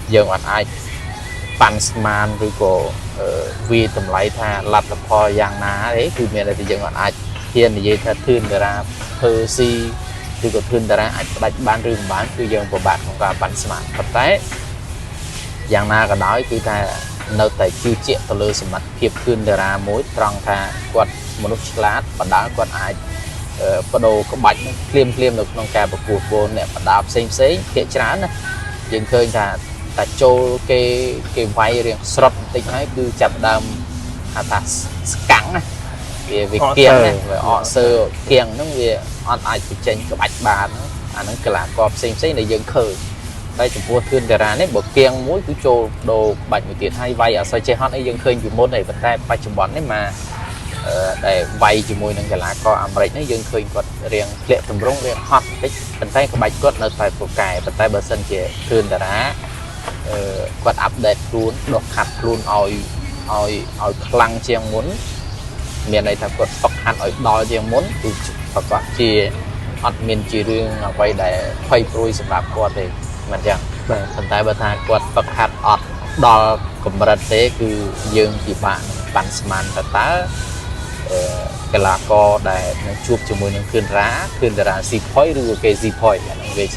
dương ọt ai pan man rồi có vì tầm lấy tha lặt tập kho giang ná đấyคือเมียอะไรที่dương ọt ai thiên thì dây thật thươn để ra thơ si rồi có thươn để ra ai đặt ban rừng bánคือdương của bạn không cả pan man thật đấy giang ná cái đóคือta nơi tại chưa chuyện từ lơ sầm mặt thiệp thươn để ra mối trăng tha quạt một lúc lát và đá quạt ai bắt đầu có bạch liêm được nông cà bạc cuộc vô nè và đạp xem xí kệ chán này dừng khơi là ta châu cái vay riêng sập tính hay cứ chập đầm ta cắn này về kiêng này về họ sơ kiêng nó về on ai thì trên cái bạch bà nó cái là cọp xem xí này dừng khơi đây chúng mua thuyền để ra đấy bộ kiêng mỗi cứ châu đồ bạch một tiền hay vay ở sau chơi hot ấy dừng khơi chủ môn này vẫn tay bạch chụp bón đấy mà để vay chỉ mùi nâng cái lá co Americ nó dương khơi quật riêng lệ tầm rong riêng hot cái bàn tay của bạch quật nó phải phụ cài bàn tay bờ sân chỉ thuyền đá quật update luôn đột hạt luôn oi lăng chiang muốn miền này thằng quật phật hạt oi đo chiang muốn từ phật quật chia hot miền chỉ riêng quay để quay prui sập đạp quật thì mình chẳng bàn tay bờ thang quật phật hạt ọt đo cùng bờ thế cứ dương chỉ bạn bản sman ta cái là co để chụp cho môi những khuyên ra xì phơi rồi cái gì phơi là về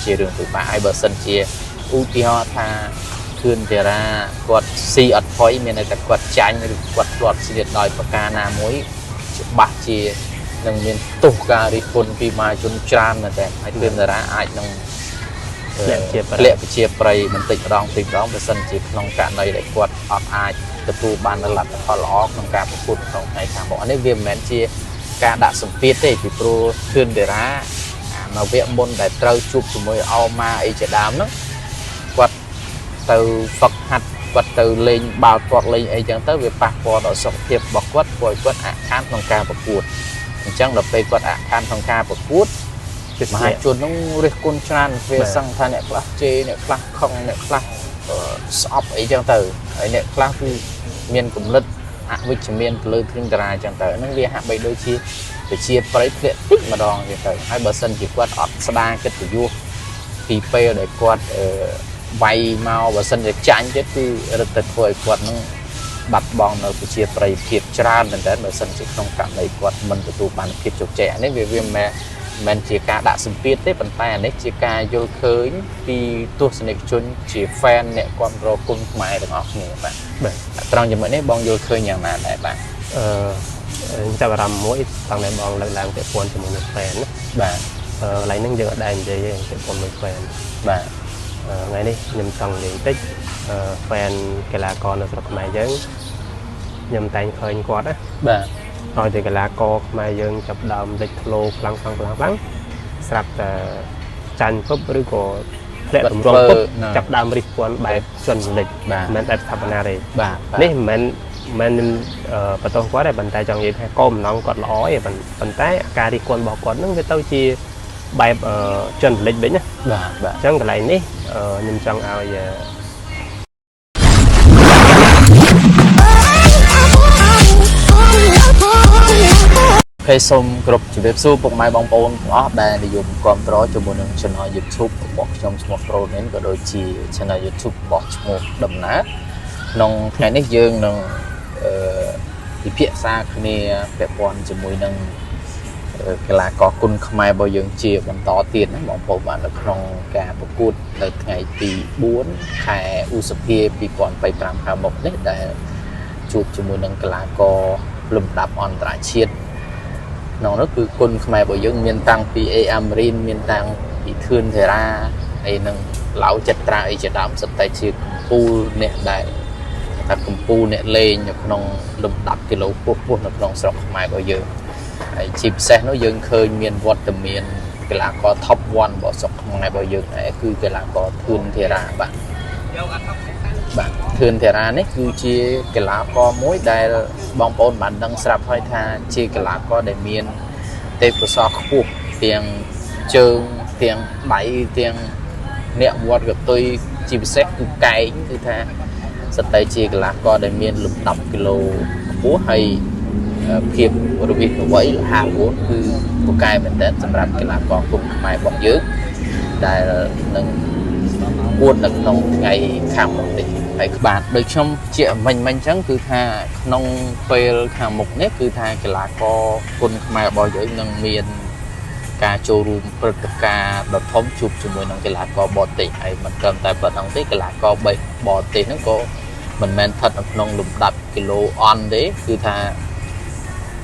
chia đường từ ba hai bờ sân chia u ti ho tha khuyên ra quạt xì ắt phơi miền này quạt chanh quạt quạt xì điện đòi bạc ca na muối bạc chia nâng miền tục ca đi phun pi mai chun chan là thế hai khuyên ra ai nâng lệ chia prey mình tịnh rong bờ sân chia nông cạn này để quạt ọt ai tập tu ban là lặt khó ló trongการประกวดของในทางบอกอันนี้เวียมแมนเชียการดักสมพิษได้ที่โปรขึ้นเดร่ามาเวียมบนแต่เต้าชุบสมัยเอามาไอจะดามเนาะกวาดเต้าฝักหัดกวาดเต้าเล่งบ่าวกวาดเล่งไอจังเต้าเวียปากพอต่อสองเทียบบอกกวาดปล่อยกวาดอาคารของการประกวดจังเราไปกวาดอาคารของการประกวดมาให้ชวนต้องเรียกคนชนะเวียสังทานเนี่ยคลาสเจเนี่ยคลาสคองเนี่ยคลาสสอบไอจังเต้าไอเนี่ยคลาสคือเมียนกลุ่มเล็ดวิชเมียนเลือดขึ้นกระไรจังเต๋อนั่งเรียหะไปโดยชีไปเชียร์ไปเพื่อติ๊กมาดองจังเต๋อให้เบอร์เซนจีกวาดอดสดาเกิดตัวยูปีเป้ได้กวาดใบเมาเบอร์เซนจะจันจะคือระดับถอยกวาดนั่งบัดบองเราไปเชียร์ไปเพียบจานแต่เบอร์เซนจีต้องการในกวาดมันตัวบานเพียบจุกแจนี่เวียมแม่มันจีการดักสมพิษได้ปัญหาเนี่ยจีการโยนเคยที่ตัวสนิทชนจีแฟนเนี่ยความรอคุณหมายถึงออกเนี่ยแบบตอนอย่างเมื่อนี้บองโยนเคยอย่างนั้นได้บ้างจะรำมวยตอนไหนบองแรงๆเตะบอลจะมือแฟนแบบอะไรนั่งเยอะได้ยังไงเตะบอลมือแฟนแบบไงนี่ยำจังเลยติ๊กแฟนกีฬากรเราสลับมาเยอะยำแต่งเคยกอดนะแบบrồi thì cái lá co mà dương chập đầm dịch lô lăng sập chăn phấp rồi có lệ tầm rong phấp chập đầm đi quán bài chuẩn lịch mình đẹp thập na đây nếu mình bắt đầu quá đây bàn tay chọn gì hay com nó còn ló vậy bàn tay cà đi quán bỏ quán nó cái tao chia bài chuẩn lịch đấy nhá chẳng cái này ní nhưng chẳng ao giờให้ส้มกรบจีบสู้ปกไม้บองปูนอ๋อได้ในยุคความร้อนจมูกหนึ่งชนอยยูทูบบอกชมสมองโปรเน้นก็โดยจีชนะยูทูบบอกชมูกดำน้ำน้องไงนี่ยืงน้องที่เพียซาคือเนี่ยแบบบอลจมูกหนึ่งกีฬาก่อคุณขมายบอยังจีบันต่อเตียนนะบองปูบ้านแล้วน้องแกประกุดในไงปีบ้วนแข่อุสเพียปีก่อนไปปรามขาหมกเนี่ยได้จูบจมูกหนึ่งกีฬาก่อลุ่มดับออนตราเชียนน้องนั่นคือคนขมายบอกยังเมียนตังปีเออเมรินเมียนตังปีทืนเทราไอ้นั่งเหลาจัดตราไอ้จัดดำสไตล์ชีปูเนี่ยได้แต่กุมปูเนี่ยเลยอย่างน้องลมดับกิโลพวกน้องสระขมายบอกยังไอ้ชิปเซ่น้องยังเคยเมียนวัดแต่เมียนกีฬาก็ท็อปวันบอกสระขมายบอกยังไอ้คือกีฬาก็ทืนเทราบ้างทืนเทราเนี่ยคือชีกีฬาก็มวยได้บองปนบันดังสระพอยทาชีกีฬาก็ได้เมียนเตะฟุตซอลคู่เตียงเชิงเตียงใบเตียงเนี่ยวัดกับตัวจีบเซ็กคือไก่คือแท้สไตล์ชีกีฬาก็ได้เมียนหลุมดับกิโลหัวให้เพียบบริเวณไว้หาหัวคือผู้กายเหมือนเดิมสำหรับกีฬาก็กลุ่มหมายบอกเยอะได้หนึ่ง ពួតនៅក្នុងថ្ងៃខាងមុខនេះហើយបាទដូចខ្ញុំជាមិញចឹងគឺថាក្នុងពេលខាងមុខនេះគឺថាកីឡាករគុណខ្មែររបស់យើងនឹងមានការចូលរួមព្រឹត្តិការណ៍ដ៏ធំជួបជាមួយនឹងកីឡាករបរទេសហើយមិនត្រឹមតែប៉ុណ្ណឹងទេកីឡាករបរទេសហ្នឹងក៏មិនមែនស្ថិតនៅក្នុងលំដាប់គីឡូអន់ទេគឺថា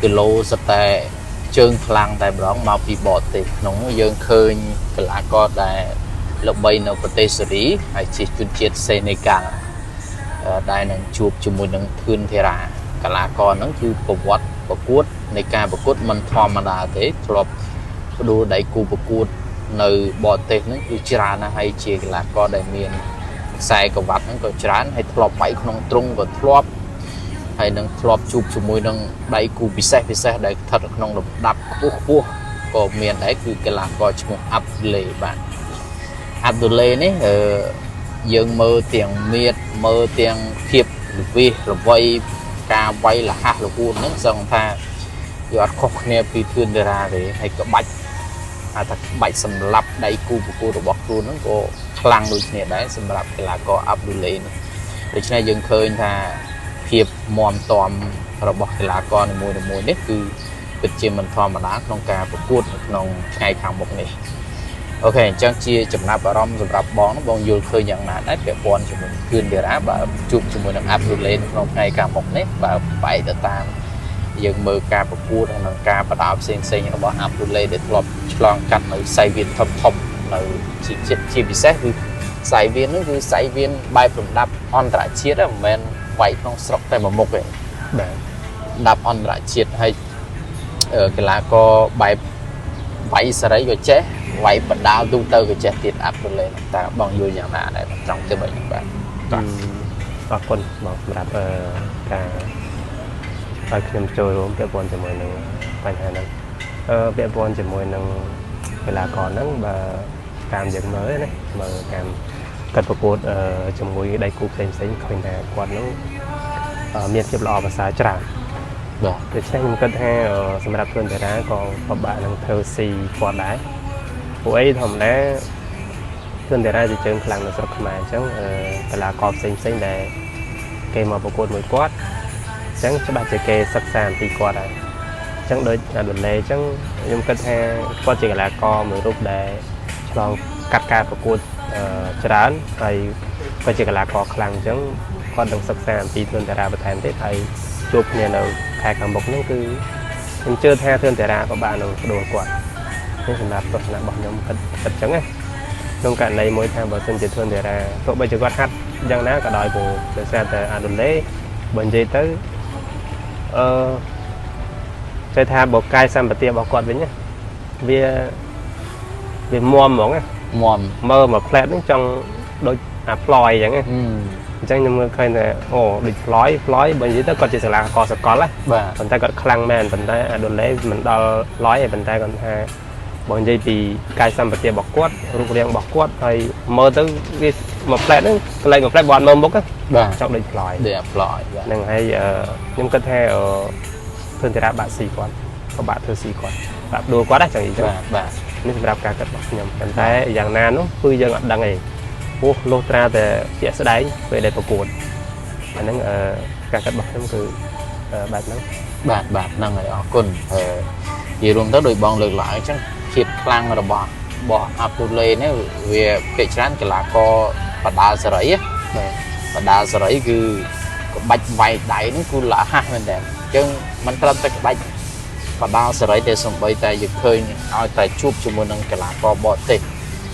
គីឡូសិតតែជើងខ្លាំងតែម្ដងមកពីបរទេសក្នុងយើងឃើញកីឡាករដែលល្បីនៅប្រទេសសេរីហើយជាជនជាតិសេនេហ្គាល់ដែលនឹងជួបជាមួយនឹងធឿនធីរ៉ាកីឡាករហ្នឹងគឺប្រវត្តិប្រកួតនៃការប្រកួតមិនធម្មតាទេធ្លាប់ផ្ដួលដៃគូប្រកួតនៅបរទេសហ្នឹងគឺច្រើនណាស់ហើយជាកីឡាករដែលមានខ្សែក្រវ៉ាត់ហ្នឹងក៏ច្រើនហើយធ្លាប់វាយក្នុងទ្រុងក៏ធ្លាប់ហើយនឹងធ្លាប់ជួបជាមួយនឹងដៃគូពិសេសដែលស្ថិតនៅក្នុងលំដាប់ខ្ពស់ក៏មានដែរគឺកីឡាករឈ្មោះអាប់ឌូលេបាទអាប់ឌូលេនេះយើងមើលទាំងមៀតមើលទាំងភាពល្វីសល្វីការវាយលះលហួនហ្នឹងសឹងថាវាអត់ខុសគ្នាពីធឿនតារាទេហើយក៏បាច់ថាបាច់សម្លាប់ដៃគូប្រកួតរបស់ខ្លួនហ្នឹងក៏ខ្លាំងដូចគ្នាដែរសម្រាប់កីឡាករអាប់ឌូលេនេះដូច្នេះយើងឃើញថាភាពមាំទាំរបស់កីឡាករនីមួយៗនេះគឺពិតជាមិនធម្មតាក្នុងការប្រកួតនៅក្នុងថ្ងៃខាងមុខនេះអូខេអញ្ចឹងជាចំណាប់អារម្មណ៍សម្រាប់បងយល់ឃើញយ៉ាងណាដែរពាក់ព័ន្ធជាមួយធឿនតារាបើជួបជាមួយនឹងអាប់ឌូលេក្នុងថ្ងៃខាងមុខនេះបើបែកទៅតាមយើងមើលការប្រកួតនិងការបដោតផ្សេងរបស់អាប់ឌូលេដែលធ្លាប់ឆ្លងកាត់នៅសៃវៀនធំនៅជាពិសេសគឺសៃវៀននោះគឺសៃវៀនបែបលំដាប់អន្តរជាតិមិនមែនវាយក្នុងស្រុកតែមួយមុខទេបាទដាប់អន្តរជាតិហើយកីឡាករបែបវាយសេរីក៏ចេះវាយបដាលទូទៅក៏ចេះទៀតអាប់ឌូលេតើបងយល់យ៉ាងណាដែរត្រង់ទៅបែបនេះបាទអរគុណបងសម្រាប់ការឲ្យខ្ញុំចូលរួមពាក់ព័ន្ធជាមួយនឹងបញ្ហាហ្នឹងពាក់ព័ន្ធជាមួយនឹងកីឡាករហ្នឹងបើតាមយើងមើលណាមើលតាមកាត់ប្រកួតជាមួយដៃគូផ្សេងឃើញថាគាត់ហ្នឹងមានភាពល្អប្រសើរច្រើនបាទដូច្នេះខ្ញុំគិតថាសម្រាប់ធឿនតារាក៏ពិបាកនឹងធ្វើស៊ីគាត់ដែរពួកអីធម្មតាធឿនតារាជាជើងខ្លាំងនៅស្រុកខ្មែរអញ្ចឹងកីឡាករផ្សេងដែលគេមកប្រកួតមួយគាត់អញ្ចឹងច្បាស់ជាគេសិក្សាអំពីគាត់ហើយអញ្ចឹងដូចអាដុលេអញ្ចឹងខ្ញុំគិតថាគាត់ជាកីឡាករមួយរូបដែលឆ្លងកាត់ការប្រកួតច្រើនហើយគាត់ជាកីឡាករខ្លាំងអញ្ចឹងគាត់នឹងសិក្សាអំពីធឿនតារាបន្ថែមទៀតហើយជួបគ្នានៅខែខាងមុខហ្នឹងគឺខ្ញុំជឿថាធឿនតារាក៏បាននឹងផ្ដួលគាត់នេះសម្រាប់ទស្សនៈរបស់ខ្ញុំគិតអញ្ចឹងណាក្នុងករណីមួយថាបើសិនជាធឿនតារាទោះបីជាគាត់ហាត់យ៉ាងណាក៏ដោយព្រោះដោយសារតែអាដុលេបើនិយាយទៅចេះថាបើកាយសម្បត្តិរបស់គាត់វិញណាវាមាំហ្មងណាមាំមើលមកផ្លែតហ្នឹងចង់ដូចអាផ្លយអញ្ចឹងណាអញ្ចឹងខ្ញុំមើលឃើញថាអូដូចផ្លយបើនិយាយទៅគាត់ជាកីឡាករសកលណាបាទប៉ុន្តែគាត់ខ្លាំងមែនប៉ុន្តែអាដុលេមិនដល់ផ្លយទេប៉ុន្តែគាត់ថាបើនិយាយពីកាយសម្បត្តិរបស់គាត់រូបរាងរបស់គាត់ហើយមើលទៅវាមកផ្លែតហ្នឹងកន្លែងមកផ្លែតបើអត់មើលមុខបាទចង់ដូចផ្លយហ្នឹងហើយខ្ញុំគិតថាធឿនតារាបាក់ស៊ីគាត់ក៏បាក់ធ្វើស៊ីគាត់បាក់ដួលគាត់ដែរចឹងអញ្ចឹងបាទនេះសម្រាប់ការគិតរបស់ខ្ញុំប៉ុន្តែយ៉ាងណានោះគឺយើងអត់ដឹងទេព្រោះលុះត្រាតែជាក់ស្ដែងពេលដែលប្រកួតអាហ្នឹងការគិតរបស់ខ្ញុំគឺបែបហ្នឹងបាទហ្នឹងហើយអរគុណនិយាយរួមទៅដោយបងលើកឡើងអញ្ចឹងភាពខ្លាំងរបស់អាប់ឌូលេនេះវាភាគច្រើនកីឡាករបដាសេរីបដាសេរីគឺក្បាច់វាយដៃហ្នឹងគឺលះហាស់មែនតើអញ្ចឹងមិនត្រឹមតែក្បាច់បដាសេរីទេសំបីតែយើងឃើញឲ្យតែជួបជាមួយនឹងកីឡាករបរទេស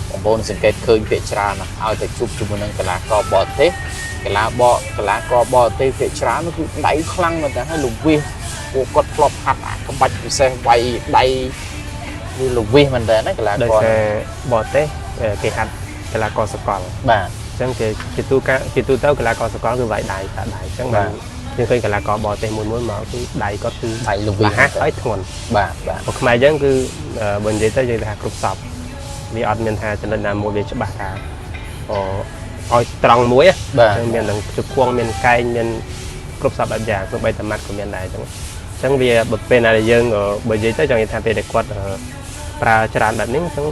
បងប្អូនសង្កេតឃើញភាគច្រើនឲ្យតែជួបជាមួយនឹងកីឡាករបរទេសកីឡាករបរទេសភាគច្រើនគឺដៃខ្លាំងមែនតើហើយលវិសពួកគាត់ធ្លាប់ហាត់ក្បាច់ពិសេសវាយដៃវាលវិសមែនតើណាកីឡាករដោយតែបរទេសគេហាត់កីឡាករសកលបាទអញ្ចឹងជាទូទៅកីឡាករសកលគឺវាយដៃដៃអញ្ចឹងបាទយើងឃើញកីឡាករបរទេសមួយមកគឺដៃគាត់គឺដៃលវិសហើយធ្ងន់បាទពួកខ្មែរយើងគឺបើនិយាយទៅយើងថាគ្រប់សពវាអត់មានថាចំណុចណាមួយវាច្បាស់ថាឲ្យត្រង់មួយមានទាំងជង្គង់មានកែងមានគ្រប់សពបែបយ៉ាងទោះបីតែម៉ាត់ក៏មានដែរអញ្ចឹងវាបើពេលណាដែលយើងបើនិយាយទៅចង់និយាយថាពេលដែលគាត់ប្រើច្រើនបែបនេះអញ្ចឹង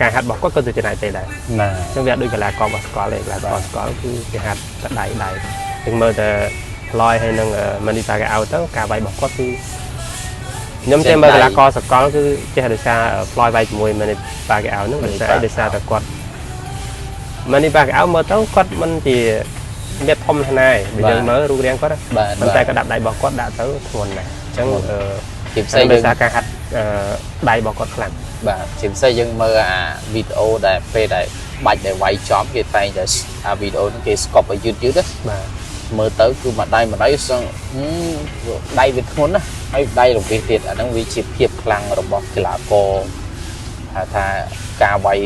ការហាត់របស់គាត់ក៏ទៅចំណាយពេលដែរ ណា អញ្ចឹងវាដូចកីឡាកររបស់ស្គាល់ឯងកីឡាករស្គាល់គឺគេហាត់តែដៃអញ្ចឹងមើលតែផ្លយហើយនឹងម៉ានីប៉ាកែអោទៅការវាយរបស់គាត់គឺខ្ញុំចេះមើលកីឡាករស្គាល់គឺចេះដោយសារផ្លយវាយជាមួយម៉ានីប៉ាកែអោហ្នឹងដោយសារតែគាត់ម៉ានីប៉ាកែអោមើលទៅគាត់មិនជាមានធំណាស់បើយើងមើលរូបរាងគាត់ប៉ុន្តែក៏ដាក់ដៃរបស់គាត់ដាក់ទៅធ្ងន់ដែរអញ្ចឹងជាផ្សេង ដោយសារការហាត់ដៃរបស់គាត់ខ្លាំង បាទជាផ្សេងយើងមើលអាវីដេអូដែលពេលដែលបាច់ដែលវាយចំគេតែងតែអាវីដេអូហ្នឹងគេស្កប់ឲ្យយឺតណា បាទ មើលទៅគឺមួយដៃសឹងដៃវាធ្ងន់ណាហើយដៃរបៀបទៀតអាហ្នឹងវាជាភាពខ្លាំងរបស់កីឡាករថាការវាយ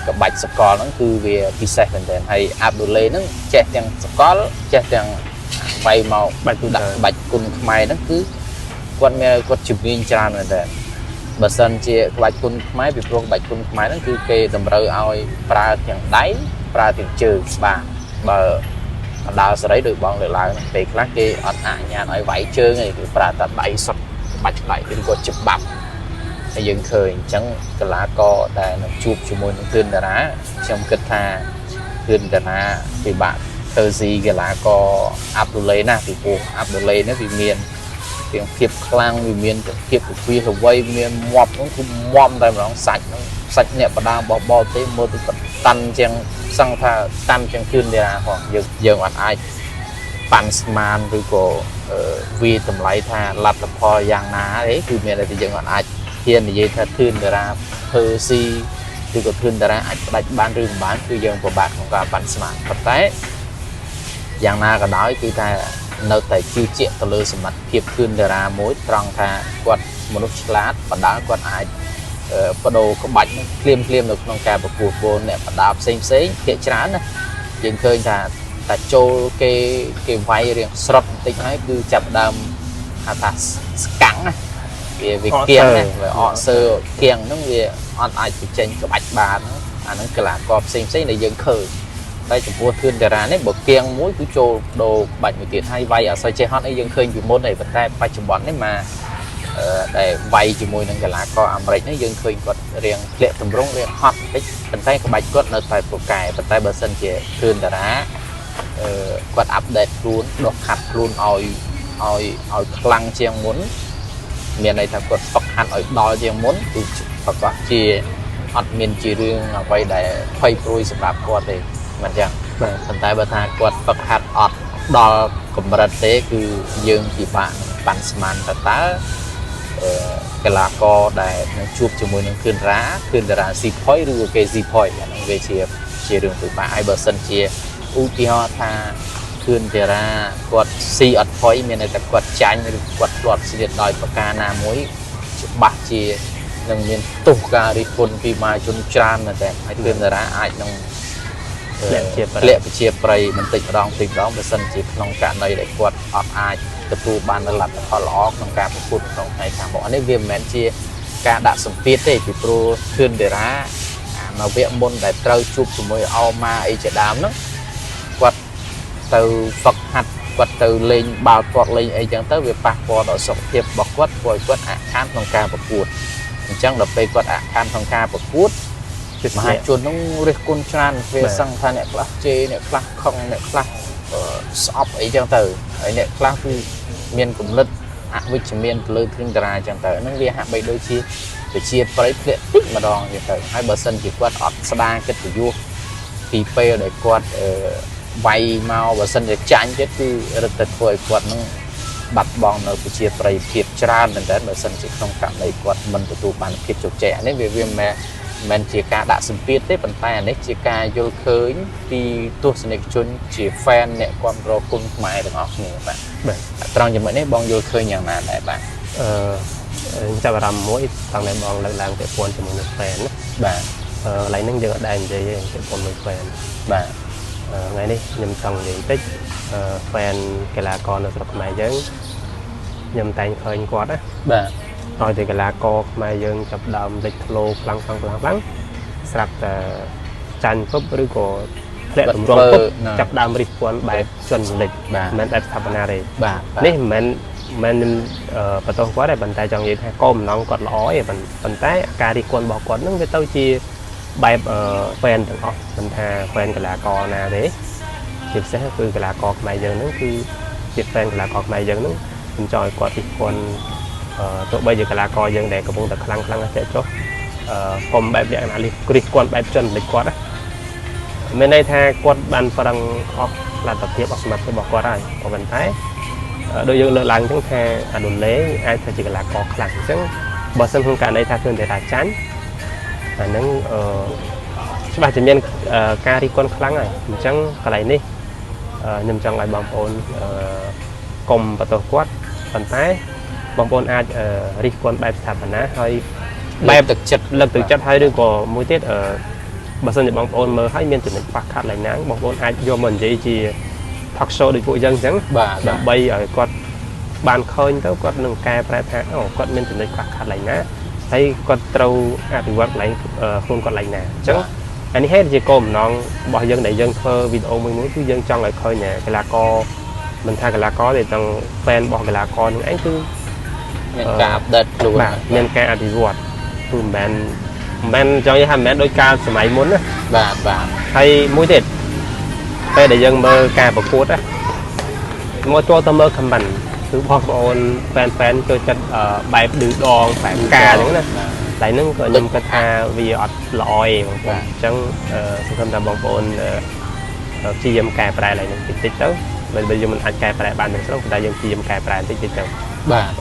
ក្បាច់សកលហ្នឹងគឺវាពិសេសមែនទែនហើយអាប់ឌូលេហ្នឹងចេះទាំងសកលចេះទាំងវាយមកបាច់ដាក់ក្បាច់គុណខ្មែរហ្នឹងគឺគាត់ជំនាញច្រើនមែនទែនបើសិនជាក្បាច់គុណខ្មែរពីព្រោះក្បាច់គុណខ្មែរហ្នឹងគឺគេតម្រូវឲ្យប្រើទាំងដៃប្រើទាំងជើងបាទបើអដាលសេរីដូចបងលើកឡើងពេលខ្លះគេអត់អនុញ្ញាតឲ្យវាយជើងទេគឺប្រើតែដៃសុទ្ធក្បាច់ដៃឬក៏ច្បាប់ហើយយើងឃើញអញ្ចឹងកីឡាករដែលនឹងជួបជាមួយនឹងទឿនតារាខ្ញុំគិតថាទឿនតារាពិបាកទៅស៊ីកីឡាករអាប់ឌូលេណាពីព្រោះអាប់ឌូលេនេះវាមានទាំងភាពខ្លាំងវាមានទាំងភាពវិហវ័យមានមាត់ហ្នឹងគឺមាំតែម្ដងសាច់ហ្នឹងសាច់អ្នកបដាបបទេមើលទៅតាន់ជាងសង្ឃថាតាន់ជាងទឿនតារាផងយើងអត់អាចប៉ាន់ស្មានឬក៏វាតម្លៃថាលទ្ធផលយ៉ាងណាទេគឺមានតែយើងអត់អាចហ៊ាននិយាយថាទឿនតារាធ្វើស៊ីឬក៏ទឿនតារាអាចផ្ដាច់បានឬមិនបានគឺយើងពិបាកក្នុងការប៉ាន់ស្មានប៉ុន្តែយ៉ាងណាក៏ដោយគឺថានៅតែជឿជាក់ទៅលើសមត្ថភាពទឿនតារាមួយត្រង់ថាគាត់មនុស្សឆ្លាតបណ្ដាលគាត់អាចបដូរក្បាច់នឹងភ្លាមនៅក្នុងការប្រកួតពលអ្នកបណ្ដាផ្សេងភាគច្រើនណាយើងឃើញថាតែចូលគេវាយរៀងស្រុតបន្តិចហើយគឺចាប់ដើមថាស្កាំងណាវាគៀងណាវាអកសើគៀងហ្នឹងវាអត់អាចបញ្ចេញក្បាច់បានអាហ្នឹងកីឡាករផ្សេងដែលយើងឃើញតែចំពោះទឿនតារានេះបើគៀងមួយគឺចូលដូរក្បាច់មួយទៀតហើយវាយអត់សូវចេះហត់អីយើងឃើញពីមុនឯងប៉ុន្តែបច្ចុប្បន្ននេះមកដែលវាយជាមួយនឹងកីឡាករអាមេរិកនេះយើងឃើញគាត់រៀងធ្លាក់ទម្រង់រៀងហត់បន្តិចប៉ុន្តែក្បាច់គាត់នៅតែពូកែប៉ុន្តែបើសិនជាទឿនតារាគាត់អាប់ដេតខ្លួនដុសខាត់ខ្លួនឲ្យខ្លាំងជាងមុនមានន័យថាគាត់ហ្វឹកហាត់ឲ្យដល់ជាងមុនគឺប្រកាសជាអត់មានជារឿងអ្វីដែលភ័យព្រួយសម្រាប់គាត់ទេមិនចឹងប៉ុន្តែបើថាគាត់ហ្វឹកហាត់អត់ដល់កម្រិតទេគឺយើងពិបាកប៉ាន់ស្មានតើកីឡាករដែលនឹងជួបជាមួយនឹងទឿនតារាស៊ីផុយឬក៏គេស៊ីផុយអាហ្នឹងវាជារឿងពិបាកហើយបើសិនជាឧទាហរណ៍ថាទឿនតារាគាត់ស៊ីអត់ផុយមានន័យថាគាត់ចាញ់ឬគាត់ធ្លាប់ស្លៀកដោយប្រការណាមួយច្បាស់ជានឹងមានទោសការរិះគន់ពីមហាជនច្រើនមែនទេហើយទឿនតារាអាចនឹងលាក់ជាប្រៃបន្តិចម្ដងបើសិនជាក្នុងករណីដែលគាត់អត់អាចទទួលបានលទ្ធផលល្អក្នុងការប្រកួតក្នុងថ្ងៃខាងមុខនេះវាមិនមែនជាការដាក់សម្ពាធទេពីព្រោះទឿនតារានៅវគ្គមុនដែលត្រូវជួបជាមួយអោម៉ាអីជាដើមហ្នឹងគាត់ទៅហ្វឹកហាត់គាត់ទៅលេងបាល់ទាត់លេងអីចឹងទៅវាប៉ះពាល់ដល់សុខភាពរបស់គាត់ព្រោះគាត់អាក់ខានក្នុងការប្រកួតអញ្ចឹងដល់ពេលគាត់អាក់ខានក្នុងការប្រកួតមហាជននឹងរិះគន់ច្រើនវាសឹងថាអ្នកខ្លះជេរអ្នកខ្លះខឹងអ្នកខ្លះស្អប់អីចឹងទៅហើយអ្នកខ្លះគឺមានគំនិតអវិជ្ជមានទៅលើទឿនតារាចឹងទៅហ្នឹងវាហាក់បីដូចជាវិជាប្រៃធ្លាក់តិចម្ដងចឹងទៅហើយបើសិនជាគាត់អត់ស្ដារកិត្តិយសពីពេលដែលគាត់វាយមកបើសិនជាចាញ់ទៀតគឺរឹតតែធ្វើឲ្យគាត់នឹងបាត់បង់នៅវិជាប្រៃភាពច្រើនមែនតើបើសិនជាក្នុងករណីគាត់មិនទទួលបានភាពជោគជ័យអានេះវាមិនជាការដាក់សម្ពាធទេប៉ុន្តែអានេះជាការយល់ឃើញពីទស្សនិកជនជា fan អ្នកគ្រប់គ្រងគុណខ្មែរទាំងអស់គ្នាបាទត្រង់ចំណុចនេះបងយល់ឃើញយ៉ាងណាដែរបាទចាប់អារម្មណ៍មួយតាំងតែបងលើកឡើងពាក់ព័ន្ធជាមួយនឹង fan ណាបាទកន្លែងហ្នឹងយើងអត់ដែរនិយាយទេពាក់ព័ន្ធនឹង fan បាទថ្ងៃនេះខ្ញុំចង់និយាយតិច fan កីឡាករនៅស្រុកខ្មែរយើងខ្ញុំតែងឃើញគាត់ណាបាទឲ្យតែកីឡាករខ្មែរយើងចាប់ដើមលេចធ្លោខ្លាំងស្រាប់តែចាញ់ពុបឬក៏ធ្លាក់ទម្រង់ពុបចាប់ដើមរិះគន់បែបជន់លិចមិនបែបស្ថាបនាទេបាទនេះមិនបន្តគាត់ទេប៉ុន្តែចង់និយាយថាគោលបំណងគាត់ល្អទេប៉ុន្តែការរិះគន់របស់គាត់នឹងវាទៅជា បែបហ្វេនទាំងអស់មិនថាហ្វេនកីឡាករណាទេជាពិសេសគឺកីឡាករខ្មែរយើងហ្នឹងគឺជាហ្វេនកីឡាករខ្មែរយើងហ្នឹងខ្ញុំចង់ឲ្យគាត់រិះគន់ទោះបីជាកីឡាករយើងដែលកំពុងតែខ្លាំងតែចុះកុំបែបលក្ខណៈរិះគន់បែបជនដូចគាត់ណាមានន័យថាគាត់បានប្រឹងអស់លទ្ធភាពអស់សមត្ថភាពរបស់គាត់ហើយក៏ប៉ុន្តែដូចយើងលើកឡើងអញ្ចឹងថាអាដុលេអាចថាជាកីឡាករខ្លាំងអញ្ចឹងបើសិនក្នុងករណីថាឃើញតែថាចាញ់អាហ្នឹងច្បាស់ជាមានការរិះគន់ខ្លាំងហើយអញ្ចឹងកន្លែងនេះខ្ញុំចង់ឲ្យបងប្អូនកុំបន្ទោសគាត់ប៉ុន្តែបងប្អូនអាចរិះគន់បែបស្ថាបនាហើយបែបទឹកចិត្តលើកទឹកចិត្តហើយឬក៏មួយទៀតបើសិនជាបងប្អូនមើលហើយមានចំណុចខ្វះខាតឡើងណាបងប្អូនអាចយកមកនិយាយជា talk show ដូចពួកយើងអញ្ចឹងដើម្បីឲ្យគាត់បានឃើញទៅគាត់នឹងកែប្រែថាគាត់មានចំណុចខ្វះខាតឡើងណាហើយគាត់ត្រូវអភិវឌ្ឍឡើងខ្លួនគាត់ឡើងណាអញ្ចឹងអានេះហេតុជាគោលបំណងរបស់យើងដែលយើងធ្វើវីដេអូមួយគឺយើងចង់ឲ្យឃើញកីឡាករមិនថាកីឡាករទេទាំង fan របស់កីឡាករនឹងឯងគឺមានការអាប់ដេតខ្លួនមានការអភិវឌ្ឍគឺមិនមែនចង់និយាយថាមិនមែនដោយការសម័យមុនណាបាទហើយមួយទៀតពេលដែលយើងមើលការប្រកួតណាមកចូលទៅមើល comment គឺបងប្អូន fan ចូលចិត្តបែបឌឺដងបែបការអញ្ចឹងណាតែហ្នឹងក៏ខ្ញុំគិតថាវាអត់ល្អទេបងប្អូនអញ្ចឹងសង្ឃឹមថាបងប្អូនព្យាយាមកែប្រែឡើងតិចតិចទៅបើយើងមិនអាចកែប្រែបានទាំងស្រុងតែយើងព្យាយាមកែប្រែតិចតិចទៅបាទ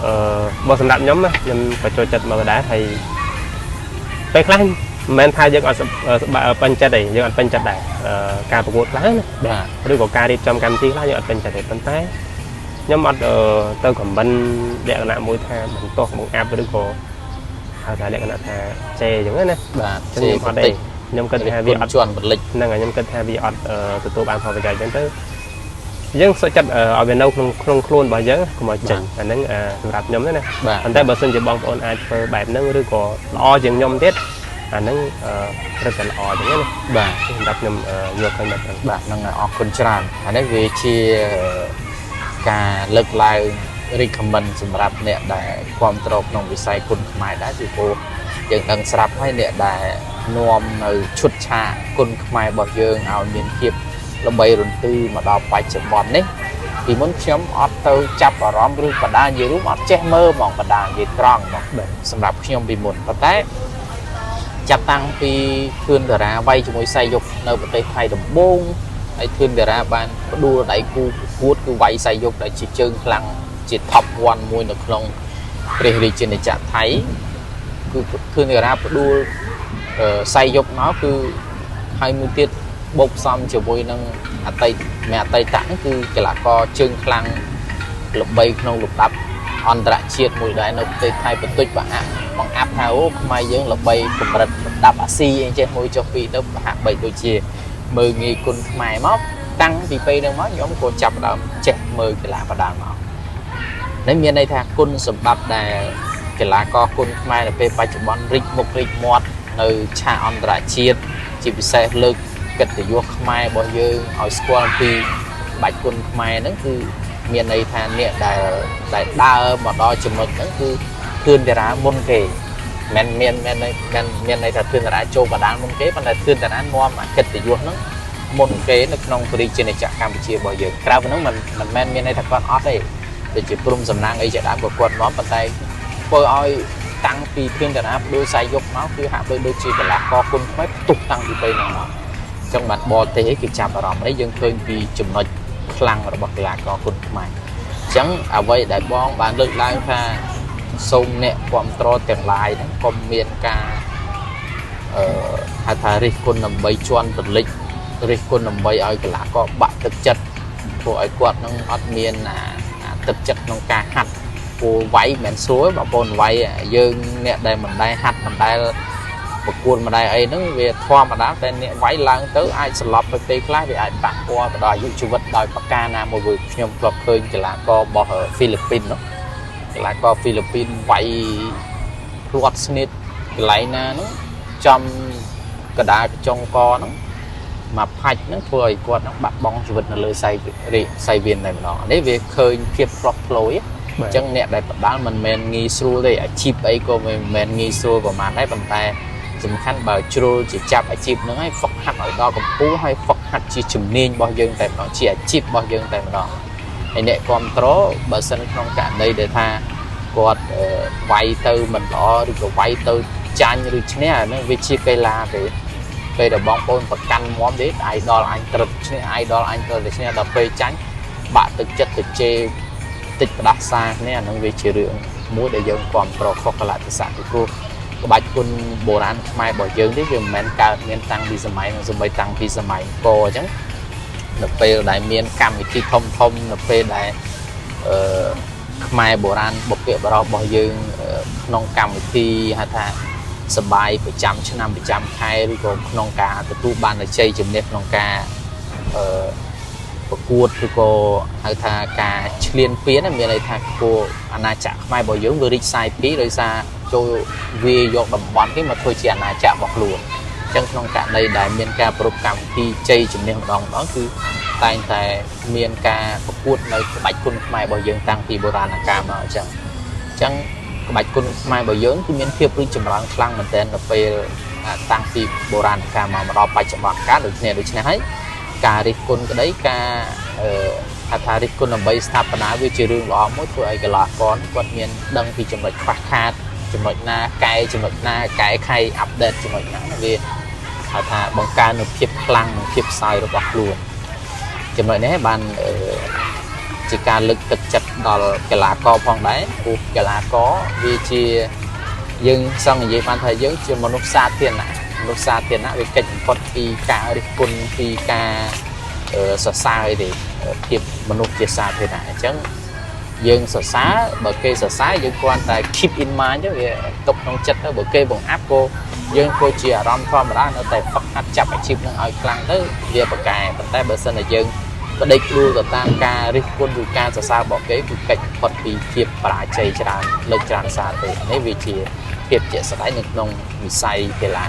បើសម្រាប់ខ្ញុំខ្ញុំក៏ចូលចិត្តមើលដែរហើយពេលខ្លះមិនមែនថាយើងអត់ពេញចិត្តទេយើងអត់ពេញចិត្តដែរការប្រកួតខ្លះណាបាទឬក៏ការរៀបចំកម្មវិធីខ្លះយើងអត់ពេញចិត្តទេប៉ុន្តែខ្ញុំអត់ទៅខមមិនលក្ខណៈមួយថាបន្ទោសបង្អាប់ឬក៏ហៅថាលក្ខណៈថាចេអញ្ចឹងណាបាទខ្ញុំអត់ទេខ្ញុំគិតថាវាអត់ជន់បលិចហ្នឹងហើយខ្ញុំគិតថាវាអត់ទទួលបានផលប្រយោជន៍អញ្ចឹងទៅយើងសុខចិត្តឲ្យវានៅក្នុងខ្លួនរបស់យើងកុំឲ្យចេញអាហ្នឹងសម្រាប់ខ្ញុំណាប៉ុន្តែបើសិនជាបងប្អូនអាចធ្វើបែបហ្នឹងឬក៏ល្អជាងខ្ញុំទៀតអាហ្នឹងរឹតតែល្អអញ្ចឹងណាបាទសម្រាប់ខ្ញុំយកឃើញបែបហ្នឹងបាទហ្នឹងអរគុណច្រើនអានេះវាជាការលើកឡើង recommend សម្រាប់អ្នកដែលគ្រប់គ្រងក្នុងវិស័យគុនខ្មែរដែរពីព្រោះយើងដឹងស្រាប់ហើយអ្នកដែលនាំនៅឈុតឆាកគុនខ្មែររបស់យើងឲ្យមានភាពល្បីរន្ទឺមកដល់បច្ចុប្បន្ននេះពីមុនខ្ញុំអត់ទៅចាប់អារម្មណ៍ឬបដានិយាយរួមអត់ចេះមើលហ្មងបដានិយាយត្រង់ហ្មងសម្រាប់ខ្ញុំពីមុនប៉ុន្តែចាប់តាំងពីធឿនតារាវាយជាមួយសៃយុគនៅប្រទេសថៃដំបូងហើយធឿនតារាបានផ្ដួលដៃគូប្រកួតគឺវាយសៃយុគដែលជាជើងខ្លាំងជា top 1 មួយនៅក្នុងព្រះរាជាណាចក្រថៃគឺធឿនតារាផ្ដួលសៃយុគមកគឺហើយមួយទៀតបូកផ្សំជាមួយនឹងអតីតហ្នឹងគឺកីឡាករជើងខ្លាំងល្បីក្នុងលំដាប់អន្តរជាតិមួយដែរនៅប្រទេសថៃបន្តិចបង្អាប់ថាអូខ្មែរយើងល្បីកម្រិតលំដាប់អាស៊ីអីចេះមួយចុះពីរទៅប្រហាក់បីដូចជាមើលងាយគុនខ្មែរមកតាំងពីពេលហ្នឹងមកខ្ញុំក៏ចាប់ដើមចេះមើលកីឡាបដាល់មកនេះមានន័យថាគុនសម្បត្តិដែលកីឡាករគុនខ្មែរនៅពេលបច្ចុប្បន្នរីកមុខរីកមាត់នៅឆាកអន្តរជាតិជាពិសេសលើកកិត្តិយសខ្មែររបស់យើងឲ្យស្គាល់ពីបាច់គុនខ្មែរហ្នឹងគឺមានន័យថាអ្នកដែលដើរមកដល់ចំណុចហ្នឹងគឺធឿនតារាមុនគេមិនមានន័យថាធឿនតារាចូលបដាល់មុនគេប៉ុន្តែធឿនតារានាំកិត្តិយសហ្នឹងមុនគេនៅក្នុងព្រះរាជាណាចក្រកម្ពុជារបស់យើងក្រៅពីហ្នឹងមិនមែនមានន័យថាគាត់អត់ទេដូចជាព្រំសំណាងអីជាដើមក៏គាត់នាំប៉ុន្តែធ្វើឲ្យតាំងពីធឿនតារាដូចខ្សែយកមកគឺហាក់ដូចជាកីឡាករគុនខ្មែរផ្ទុះតាំងពីពេលហ្នឹងមកចឹងបានបរទេសគេចាប់អារម្មណ៍នេះយើងឃើញពីចំណុចខ្លាំងរបស់កីឡាករគុនខ្មែរអញ្ចឹងអ្វីដែលបងបានលើកឡើងថាសូមអ្នកគ្រប់គ្រងទាំងឡាយហ្នឹងកុំមានការហៅថារិះគន់ដើម្បីជន់ទលិចរិះគន់ដើម្បីឲ្យកីឡាករបាក់ទឹកចិត្តព្រោះឲ្យគាត់នឹងអត់មានទឹកចិត្តក្នុងការហាត់ព្រោះវាយមិនមែនស្រួលបងប្អូនវាយយើងអ្នកដែលមិនដែលហាត់មិនដែលប្រកួតម្ដាយអីហ្នឹងវាធម្មតាតែអ្នកវាយឡើងទៅអាចស្លាប់ទៅពេលខ្លះវាអាចប៉ះពាល់ទៅដល់អាយុជីវិតដោយប្រការណាមួយវិញខ្ញុំធ្លាប់ឃើញកីឡាកររបស់ហ្វីលីពីននោះកីឡាករហ្វីលីពីនវាយព្រាត់ស្និតកន្លែងណាហ្នឹងចំកដាលកញ្ចុងកហ្នឹងមកផាច់ហ្នឹងធ្វើឲ្យគាត់ហ្នឹងបាត់បង់ជីវិតនៅលើសៃវៀនតែម្ដងនេះវាឃើញភាពផ្លោះផ្លោយអញ្ចឹងអ្នកដែលបដាល់មិនមែនងាយស្រួលទេអាជីពអីក៏មិនមែនងាយស្រួលប្រហែលដែរប៉ុន្តែ សំខាន់បើជ្រុលជាចាប់អាជីពហ្នឹងឲ្យហ្វឹកហាត់ឲ្យដល់កម្ពស់ហើយហ្វឹកហាត់ជាជំនាញរបស់យើងតែម្ដងជាអាជីពរបស់យើងតែម្ដងហើយអ្នកគ្រប់គ្រងបើសិនក្នុងករណីដែលថាគាត់វាយទៅមិនល្អឬក៏វាយទៅចាញ់ឬឈ្នះអាហ្នឹងវាជាកីឡាទេពេលដែលបងប្អូនប្រកាន់មាំទេ idol អញត្រូវឈ្នះ idol អញត្រូវតែឈ្នះដល់ពេលចាញ់បាក់ទឹកចិត្តទៅជេរតិចផ្ដាសាគ្នាអាហ្នឹងវាជារឿងមួយដែលយើងគ្រប់គ្រងខុសកលៈទេសៈពីព្រោះក្បាច់គុណបុរាណខ្មែររបស់យើងនេះវាមិនមែនកើតមានតាំងពីសម័យនឹងសម័យតាំងពីសម័យអង្គរអញ្ចឹងនៅពេលដែលមានកម្មវិធីធំធំនៅពេលដែលខ្មែរបុរាណបុព្វបុរសរបស់យើងក្នុងកម្មវិធីហៅថាសបាយប្រចាំឆ្នាំប្រចាំខែឬក៏ក្នុងការទទួលបានជ័យជំនះក្នុងការប្រកួតឬក៏ហៅថាការឈ្លានពានមានន័យថាគោអាណាចក្រខ្មែររបស់យើងវារីកសាយពីដោយសារចូលវាយកតំបន់គេមកធ្វើជាអាណាចក្ររបស់ខ្លួនអញ្ចឹងក្នុងករណីដែលមានការប្រពកម្មវិធីជ័យជំនះម្ដងគឺតែងតែមានការប្រកួតនៅក្បាច់គុណខ្មែររបស់យើងតាំងពីបុរាណកាលមកអញ្ចឹងក្បាច់គុណខ្មែររបស់យើងគឺមានភាពរីកចម្រើនខ្លាំងមែនទែននៅពេលតាំងពីបុរាណកាលមកដល់បច្ចុប្បន្នកាលដូចនេះហើយការរិះគន់ក្តីការថារិះគន់ដើម្បីស្ថាបនាវាជារឿងល្អមួយធ្វើឲ្យកីឡាករគាត់មានដឹងពីចំណុចខ្វះខាតចំណុចណាកែចំណុចណាកែខៃអាប់ដេតចំណុចណាវាហៅថាបង្កើននូវភាពខ្លាំងនិងភាពខ្សោយរបស់ខ្លួនចំណុចនេះបានជាការលើកទឹកចិត្តដល់កីឡាករផងដែរព្រោះកីឡាករវាជាយើងសង្កេតនិយាយបានថាយើងជាមនុស្សសាធារណៈវាកិច្ចបំផុតពីការរិះគន់ពីការសរសើរទេភាពមនុស្សជាសាធារណៈអញ្ចឹងយើងសរសើរបើគេសរសើរយើងគ្រាន់តែ keep in mind ទៅវាទុកក្នុងចិត្តទៅបើគេបង្អាប់ក៏យើងក៏ជាអារម្មណ៍ធម្មតានៅតែហ្វឹកហាត់ចាប់អាជីពនឹងឲ្យខ្លាំងទៅវាប្រកែប៉ុន្តែបើសិនតែយើងបដិខ្លួនទៅតាមការរិះគន់ឬការសរសើររបស់គេគឺកិច្ចបំផុតពីភាពបរាជ័យច្រើនលើកច្រើនសារទេនេះវាជាភាពជាក់ស្ដែងនៅក្នុងវិស័យកីឡា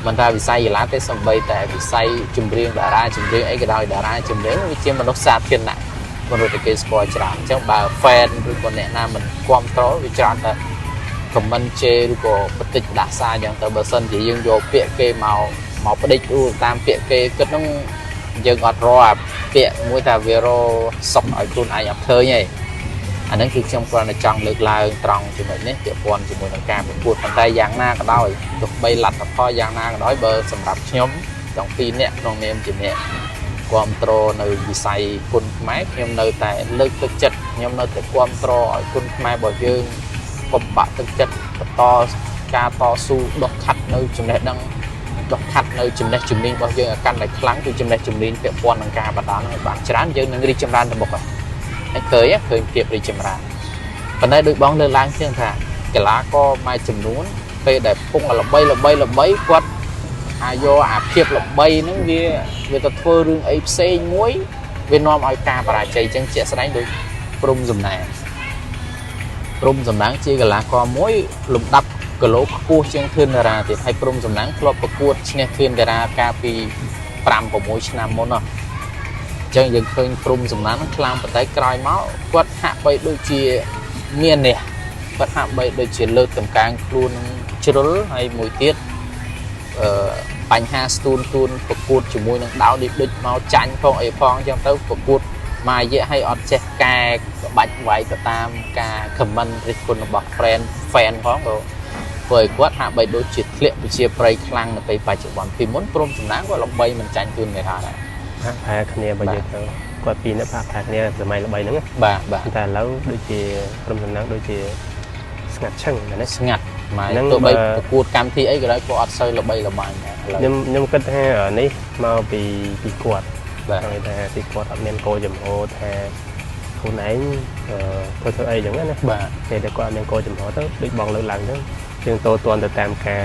មិនថាវិស័យកីឡាទេសូម្បីតែវិស័យចម្រៀងតារាចម្រៀងអីក៏ដោយតារាចម្រៀងវាជាមនុស្សសាធារណៈមនុស្សដែលគេស្គាល់ច្រើនអញ្ចឹងបើ fan ឬក៏អ្នកណាមិនគ្រប់គ្រងវាច្រើនតែ comment ជេរឬក៏បន្តិចផ្ដាសាអញ្ចឹងទៅបើសិនជាយើងយកពាក្យគេមកផ្ដិចតាមពាក្យគេគិតហ្នឹងយើងអត់រកអាពាក្យមួយថាវារសុខឲ្យខ្លួនឯងអត់ឃើញទេអាហ្នឹងគឺខ្ញុំគ្រាន់តែចង់លើកឡើងត្រង់ចំណុចនេះពាក់ព័ន្ធជាមួយនឹងការប្រកួតប៉ុន្តែយ៉ាងណាក៏ដោយទោះបីលទ្ធផលយ៉ាងណាក៏ដោយបើសម្រាប់ខ្ញុំទាំងពីរនាក់ក្នុងនាមជាអ្នកគ្រប់គ្រងនៅវិស័យគុណខ្មែរខ្ញុំនៅតែលើកទឹកចិត្តខ្ញុំនៅតែគ្រប់គ្រងឲ្យគុណខ្មែររបស់យើងបំបាក់ទឹកចិត្តបន្តការតស៊ូដុសខាត់នៅចំណេះដឹងដុសខាត់នៅចំណេះជំនាញរបស់យើងឲ្យកាន់តែខ្លាំងគឺចំណេះជំនាញពាក់ព័ន្ធនឹងការបណ្ដាលឲ្យបានច្រើនយើងនឹងរីកចម្រើនទៅមុខហើយឃើញភាពរីកចម្រើនប៉ុន្តែដូចបងលើកឡើងជាងថាកីឡាករមួយចំនួនពេលដែលពងល្បីគាត់យកអាភាពល្បីហ្នឹងវាទៅធ្វើរឿងអីផ្សេងមួយវានាំឲ្យការបរាជ័យចឹងជាក់ស្ដែងដូចព្រំសំណាងជាកីឡាករមួយលំដាប់គីឡូខ្ពស់ជាងធឿនតារាទៀតហើយព្រំសំណាងធ្លាប់ប្រកួតឈ្នះធឿនតារាកាលពី 5-6 ឆ្នាំមុនអញ្ចឹងយើងឃើញព្រំសំណាងខ្លាំងប៉ុន្តែក្រោយមកគាត់ហាក់បីដូចជាមាននេះគាត់ហាក់បីដូចជាលើកតម្កើងខ្លួនជ្រុលហើយមួយទៀតបញ្ហាស្ទូនប្រកួតជាមួយនឹងដោដូចមកចាញ់ផងអីផងអញ្ចឹងទៅប្រកួតមួយរយៈឲ្យអត់ចេះកែក្បាច់វាយទៅតាមការ comment រិះគន់របស់ fan ផងព្រោះគាត់ហាក់បីដូចជាធ្លាក់វិជាប្រៃខ្លាំងនៅពេលបច្ចុប្បន្នពីមុនព្រមសំណាងគាត់ល្បីមិនចាញ់ខ្លួនគេថាដែរហាក់ប្រែគ្នាបើយើងទៅគាត់ពីរនាក់ប្រែគ្នាសម័យល្បីហ្នឹងបាទតែឥឡូវដូចជាព្រមសំណាងដូចជាស្ងាត់ឈឹងណាស្ងាត់មកទោះបីប្រកួតកម្មវិធីអីក៏ដោយគាត់អត់សូវល្បីល្បាញដែរខ្ញុំគិតថានេះមកពីគាត់បាទគេថាពីគាត់អត់មានគោលចំហថាខ្លួនឯងធ្វើអីចឹងណាបាទពេលដែលគាត់អត់មានគោលចំហទៅដូចបងលើកឡើងចឹងយើងតទាន់ទៅតាមការ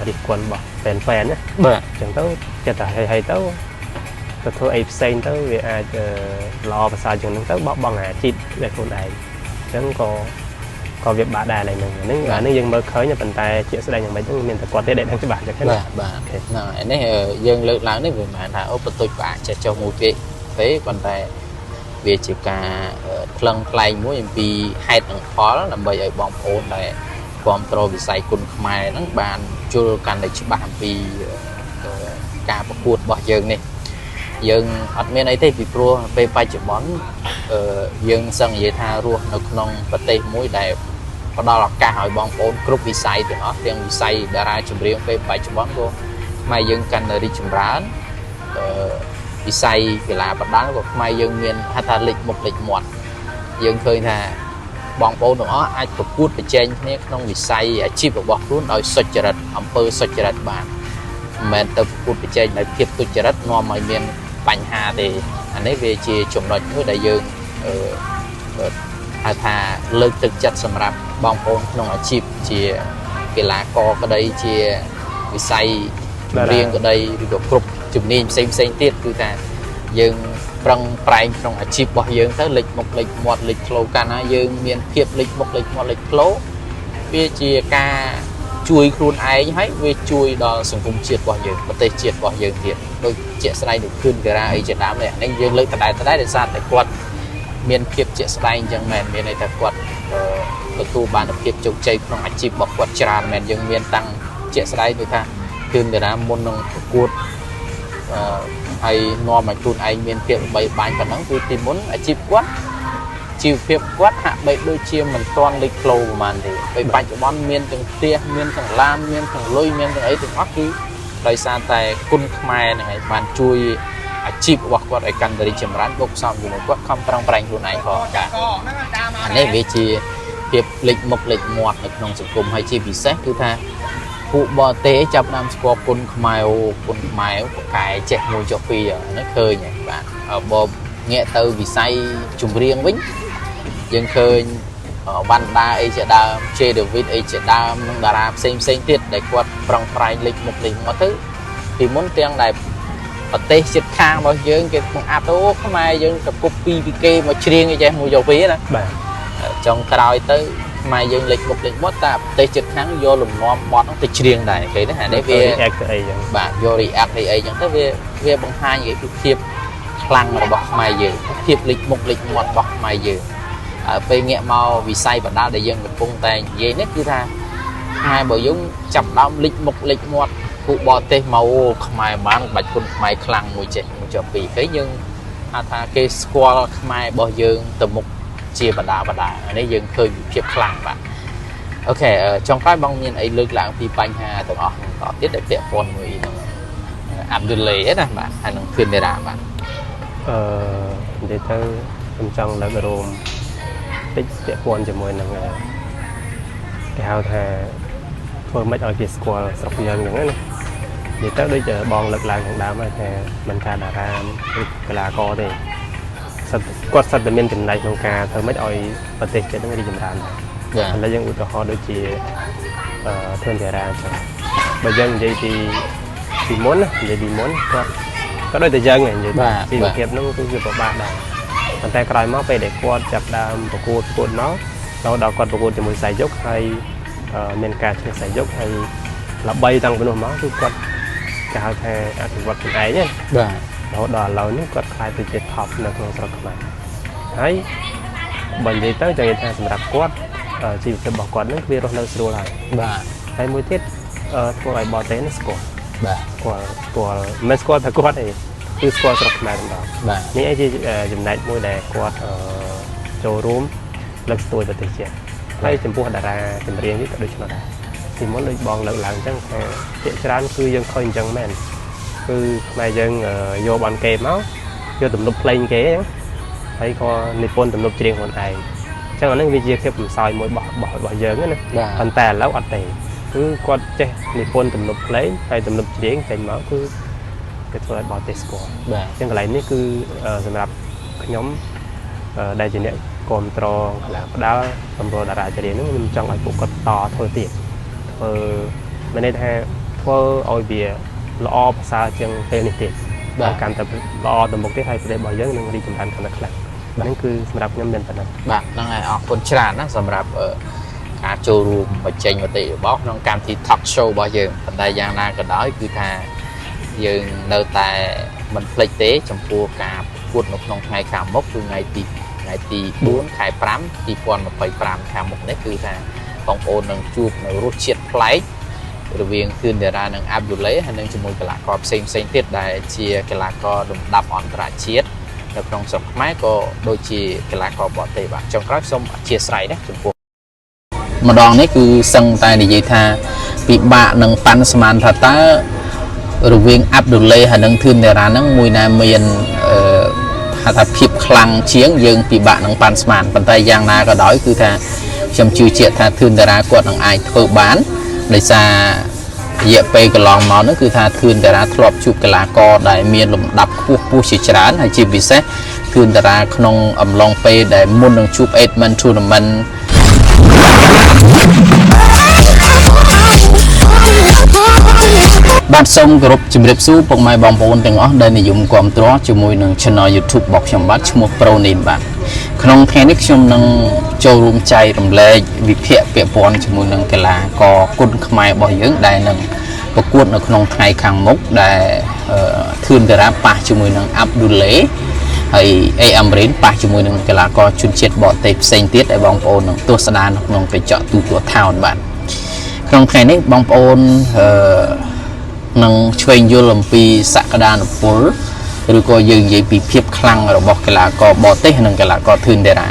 រិះគន់របស់ fan ណាបាទអញ្ចឹងទៅចិត្តតែហើយទៅធ្វើអីផ្សេងទៅវាអាចល្អប្រសើរជាងហ្នឹងទៅបោះបង់អាជីពដែលខ្លួនឯងអញ្ចឹងក៏វាបាក់ដែរឡើងហ្នឹងយើងមើលឃើញប៉ុន្តែជាក់ស្ដែងយ៉ាងម៉េចហ្នឹងមានតែគាត់ទេដែលដឹងច្បាស់ចឹងណាបាទហ្នឹងនេះយើងលើកឡើងនេះវាមិនមែនថាបន្ទុចបាក់ចេះចុះមួយពេកទេប៉ុន្តែវាជាការថ្លឹងថ្លែងមួយអំពីហេតុនិងផលដើម្បីឲ្យបងប្អូនដែល ความโตวิสัยคุณขมายนั่งบานจูกันในฉบับปีการประกวดบ่เยิงนี่ยังอัดเมียนไอเทปิโปรไปไปจุบอนยังสั่งเยธารัวนกนองประเทศมุ้ยได้พอดอลการหอยบองโอนกรุ๊ปวิสัยถึงอ๋อเรียงวิสัยดาราจุดเรียงไปจุบอนก็มายังกันในริจุมร้านวิสัยเวลาปัจจุบันก็มายังเมียนฮัตตาลิกหมกลิกหมดยังเคยท่าบองโอนอ๋อไอประกวดไปเจนนี่น้องวิสัยอาชีพบอกรุ่นโดยสุจริตอำเภอสุจริตบ้านแม้แต่ประกวดไปเจนในเพียบสุจริตนอมไม่เมียนปัญหาเดอันนี้เวทีจมรอยเมื่อใดยังอาถาเลิกตึกจัดสำหรับบางคนน้องอาชีพเชียกีฬากอก็ได้เชียวิสัยเรียงก็ได้หรือกรุ๊ปจุดนี้เซ็งติดคือแต่ยังปรังปลายน้องอาชีพบอกยังถ้าเล็กหมกเล็กหมดเล็กโคลกันนะยังเมียนเพียบเล็กหมกเล็กหมดเล็กโคลเวทีกาช่วยครูนไอ้ให้เวช่วยดอสังคมเชียดบอกยังประเทศเชียดบอกยังเทียนโดยเจสไลด์ดูขึ้นกระไรไอ้เจดามเนี่ยนั่นยังเลิกแต่ได้แต่ซาแต่กวดเมียนเพียบเจสไลด์ยังแมนเมียนในแต่กวดประตูบานเพียบจงใจของอาชีพบอกกวดจานแมนยังเมียนตั้งเจสไลด์ดูท่าขึ้นกระไรมนนงกวดไอ้นอมันครูนไอ้เมียนเพียบใบบานกันนั้นคือตีมุนอาชีพกวดชีวเพียบกวดหะใบโดยเชี่ยมันตอนเล็กโคลมันเลยใบบานจะบอลเมียนถึงเตี้ยเมียนถึงลามเมียนถึงลุยเมียนถึงไอ้ถึงอักคือโดยซาแต่คุณขมายนั่นไงบานช่วยอาชีพวักวัดไอ้กันdariจำรันบกซ้ำอยู่ในวัดคำปรังปรังอยู่ไหนพอกันอันนี้วิธีเพียบเล็กมกเล็กหมดในขนมสังคมให้ชีพพิเศษคือท่าผู้บอเตะจับนำสกอคุณขมายกายเจ็บมวยจบปีอ่ะนั่นเคยไงบ้านบอเงี้ยเตอวิสัยจุ่มเรียงวิ่งยังเคยวันดาไอเจดามเชเดวิดไอเจดามน้องดาราเซ็งติดได้กวดปรังปรังเล็กมกเล็กหมดทุกที่มุนเตียงได้ประเทศจิตข้างมาเยอะเกี่ยวกับอาโต้เข้ามาเยอะกับกุปีพีเกมาเชียงไอ้เจ้ามูโยฟีนะจงตรอยtớiมาเยอะเล็กบุกเล็กมดตาประเทศจิตข้างโยหลุมน้อมบอลต้องติดเชียงได้เคยนะฮะได้เวียบ่าโยรีแอคไอ้ยังถ้าเวียบางhaiอย่างเทียบคลังระบอกมาเยอะเทียบเล็กบุกเล็กมดบอกมาเยอะไปเงี้ยมาวิสัยแบบนั้นได้ยังกับปุ่งแต่ยี่นี่คือท่าhai bộ giống chập đâm lịch mục lịch mọt cụ bò tê màu mày bán bạch quân mày khăng mùi chết mùi cho vì cái nhưng tha cái squall mày bò dương từ một chia bà đá này dương khơi phiệp khăng bạn ok trong cái bông nhiên ấy lực lãng thì bánh hà tụi họ có tiết để tiệm con người ảm được lấy hết bạn hay nó khuyên để đảm bạn để tới trong là gồm tích tiệm con cho mùi là cái hào thà thôi mấy ở cái squall sọc nhân những này thì tới đây chờ bòn lực lại thằng đám thì mình ca đã ra cái là co thì quát sạch bên tình này trong ca thôi mấy ơi và tiệc cho nó đi dùm đàn lấy dân của họ đôi chị thương trả ra cho bây giờ vậy thì muốn vậy thì muốn có đôi thời gian này vậy thì kịp nó cũng được ba đàn còn tay cài máu về để quát chặt đàm và cột nó đâu quát và cột cho mình xài dốc hay men ca cho xài dốc hay là bay tăng với nó máu cứ quát cao theo thực vật ấy nhé đó là lâu nhất quát khai từ chết học là không sao các bạn ấy bệnh gì tới cho người ta sẽ đặt quát chỉ phải bỏ quát nước virus lâu xưa lại hay mới thiết của lại bỏ té nó của mấy squat phải quát này cứ squat rất là đó những cái gì dùng này môi đề quát showroom lật tuổi và thực hiện hay chấm buộc ra chấm riêng với cả đôi chân thì muốn lấy bòn lợn làng chẳng tiện trán cứ dân khơi chẳng men cứ mai dân vô bàn kề máu vô tụm lục lên kế thấy có Nippon tụm lục riêng còn này chẳng là những video theo tụm soi mỗi bỏ giờ nữa còn tè lấu ọt này cứ qua chơi Nippon tụm lục lấy hay tụm lục riêng thành máu cứ cái thôi bỏ Tesco chẳng cái này ní cứ sầm rập nhóm đại diện này control là đã control đã ra cho đến nó trong lại cũng có to thôi tiền bên đây thôi ôi bìa lo xa chân phê này tiềnการtập lo từ một cái thay để bỏ giấc nên đi chụp ảnh còn làนั่นคือสำหรับน้ำเดินตอนนั้นแบบนั่งไงออกคนชรานะสำหรับการโชว์รูมมาเจงมาตีบล็อกน้องการที่ท็อกโชว์บ่อยยังปัจจัยอย่างนั้นก็ได้คือท่ายังเนื้อแต่มันเพลย์เต้จำพวกการพูดนกน้องไงขามกคือไงตี4 ขายปรำตีปอนมาไปปรำขามกนี่คือท่า បងប្អូននឹងជួបនៅរសជាតិប្លែករវាងគឺតារានិងអាប់ឌូលេហើយនឹងជាមួយកីឡាករផ្សេងទៀតដែលជាកីឡាករលំដាប់អន្តរជាតិនៅក្នុងស្រុកខ្មែរក៏ដូចជាកីឡាករបរទេសបាទចុងក្រោយសូមអធិស្ឋានណាចំពោះម្ដងនេះគឺសឹងតែនិយាយថាពិបាកនឹងប៉ាន់ស្មានថាតើរវាងអាប់ឌូលេហើយនឹងធឿនតារានឹងមួយណាមានហៅថាភាពខ្លាំងជាងយើងពិបាកនឹងប៉ាន់ស្មានប៉ុន្តែយ៉ាងណាក៏ដោយគឺថាខ្ញុំជឿជាក់ថាធឿនតារាគាត់នឹងអាចធ្វើបានដោយសាររយៈពេលកន្លងមកនោះគឺថាធឿនតារាធ្លាប់ជួបកីឡាករដែលមានលំដាប់ខ្ពស់ជាច្រើនហើយជាពិសេសធឿនតារាក្នុងអំឡុងពេលដែលមុននឹងជួប Edmund Tournament បាទសូមគោរពជំរាបសួរពុកម៉ែបងប្អូនទាំងអស់ដែលនិយមគាំទ្រជាមួយនឹង Channel YouTube របស់ខ្ញុំបាទឈ្មោះ Pronin បាទក្នុងថ្ងៃនេះខ្ញុំនឹងចូលរួមចែករំលែកវិភាគពាក់ព័ន្ធជាមួយនឹងកីឡាករគុនខ្មែររបស់យើងដែលនឹងប្រកួតនៅក្នុងថ្ងៃខាងមុខដែលធឿនតារាប៉ះជាមួយនឹងអាប់ឌូលេហើយអេអាំរីនប៉ះជាមួយនឹងកីឡាករជនជាតិបរទេសផ្សេងទៀតដែលបងប្អូននឹងទស្សនានៅក្នុងកញ្ចក់ទូទួលថោនបាទក្នុងថ្ងៃនេះបងប្អូននឹងឆ្វេងយល់អំពីសក្តានុពលឬក៏យើងនិយាយពីភាពខ្លាំងរបស់កីឡាករបរទេសនិងកីឡាករធឿនតារា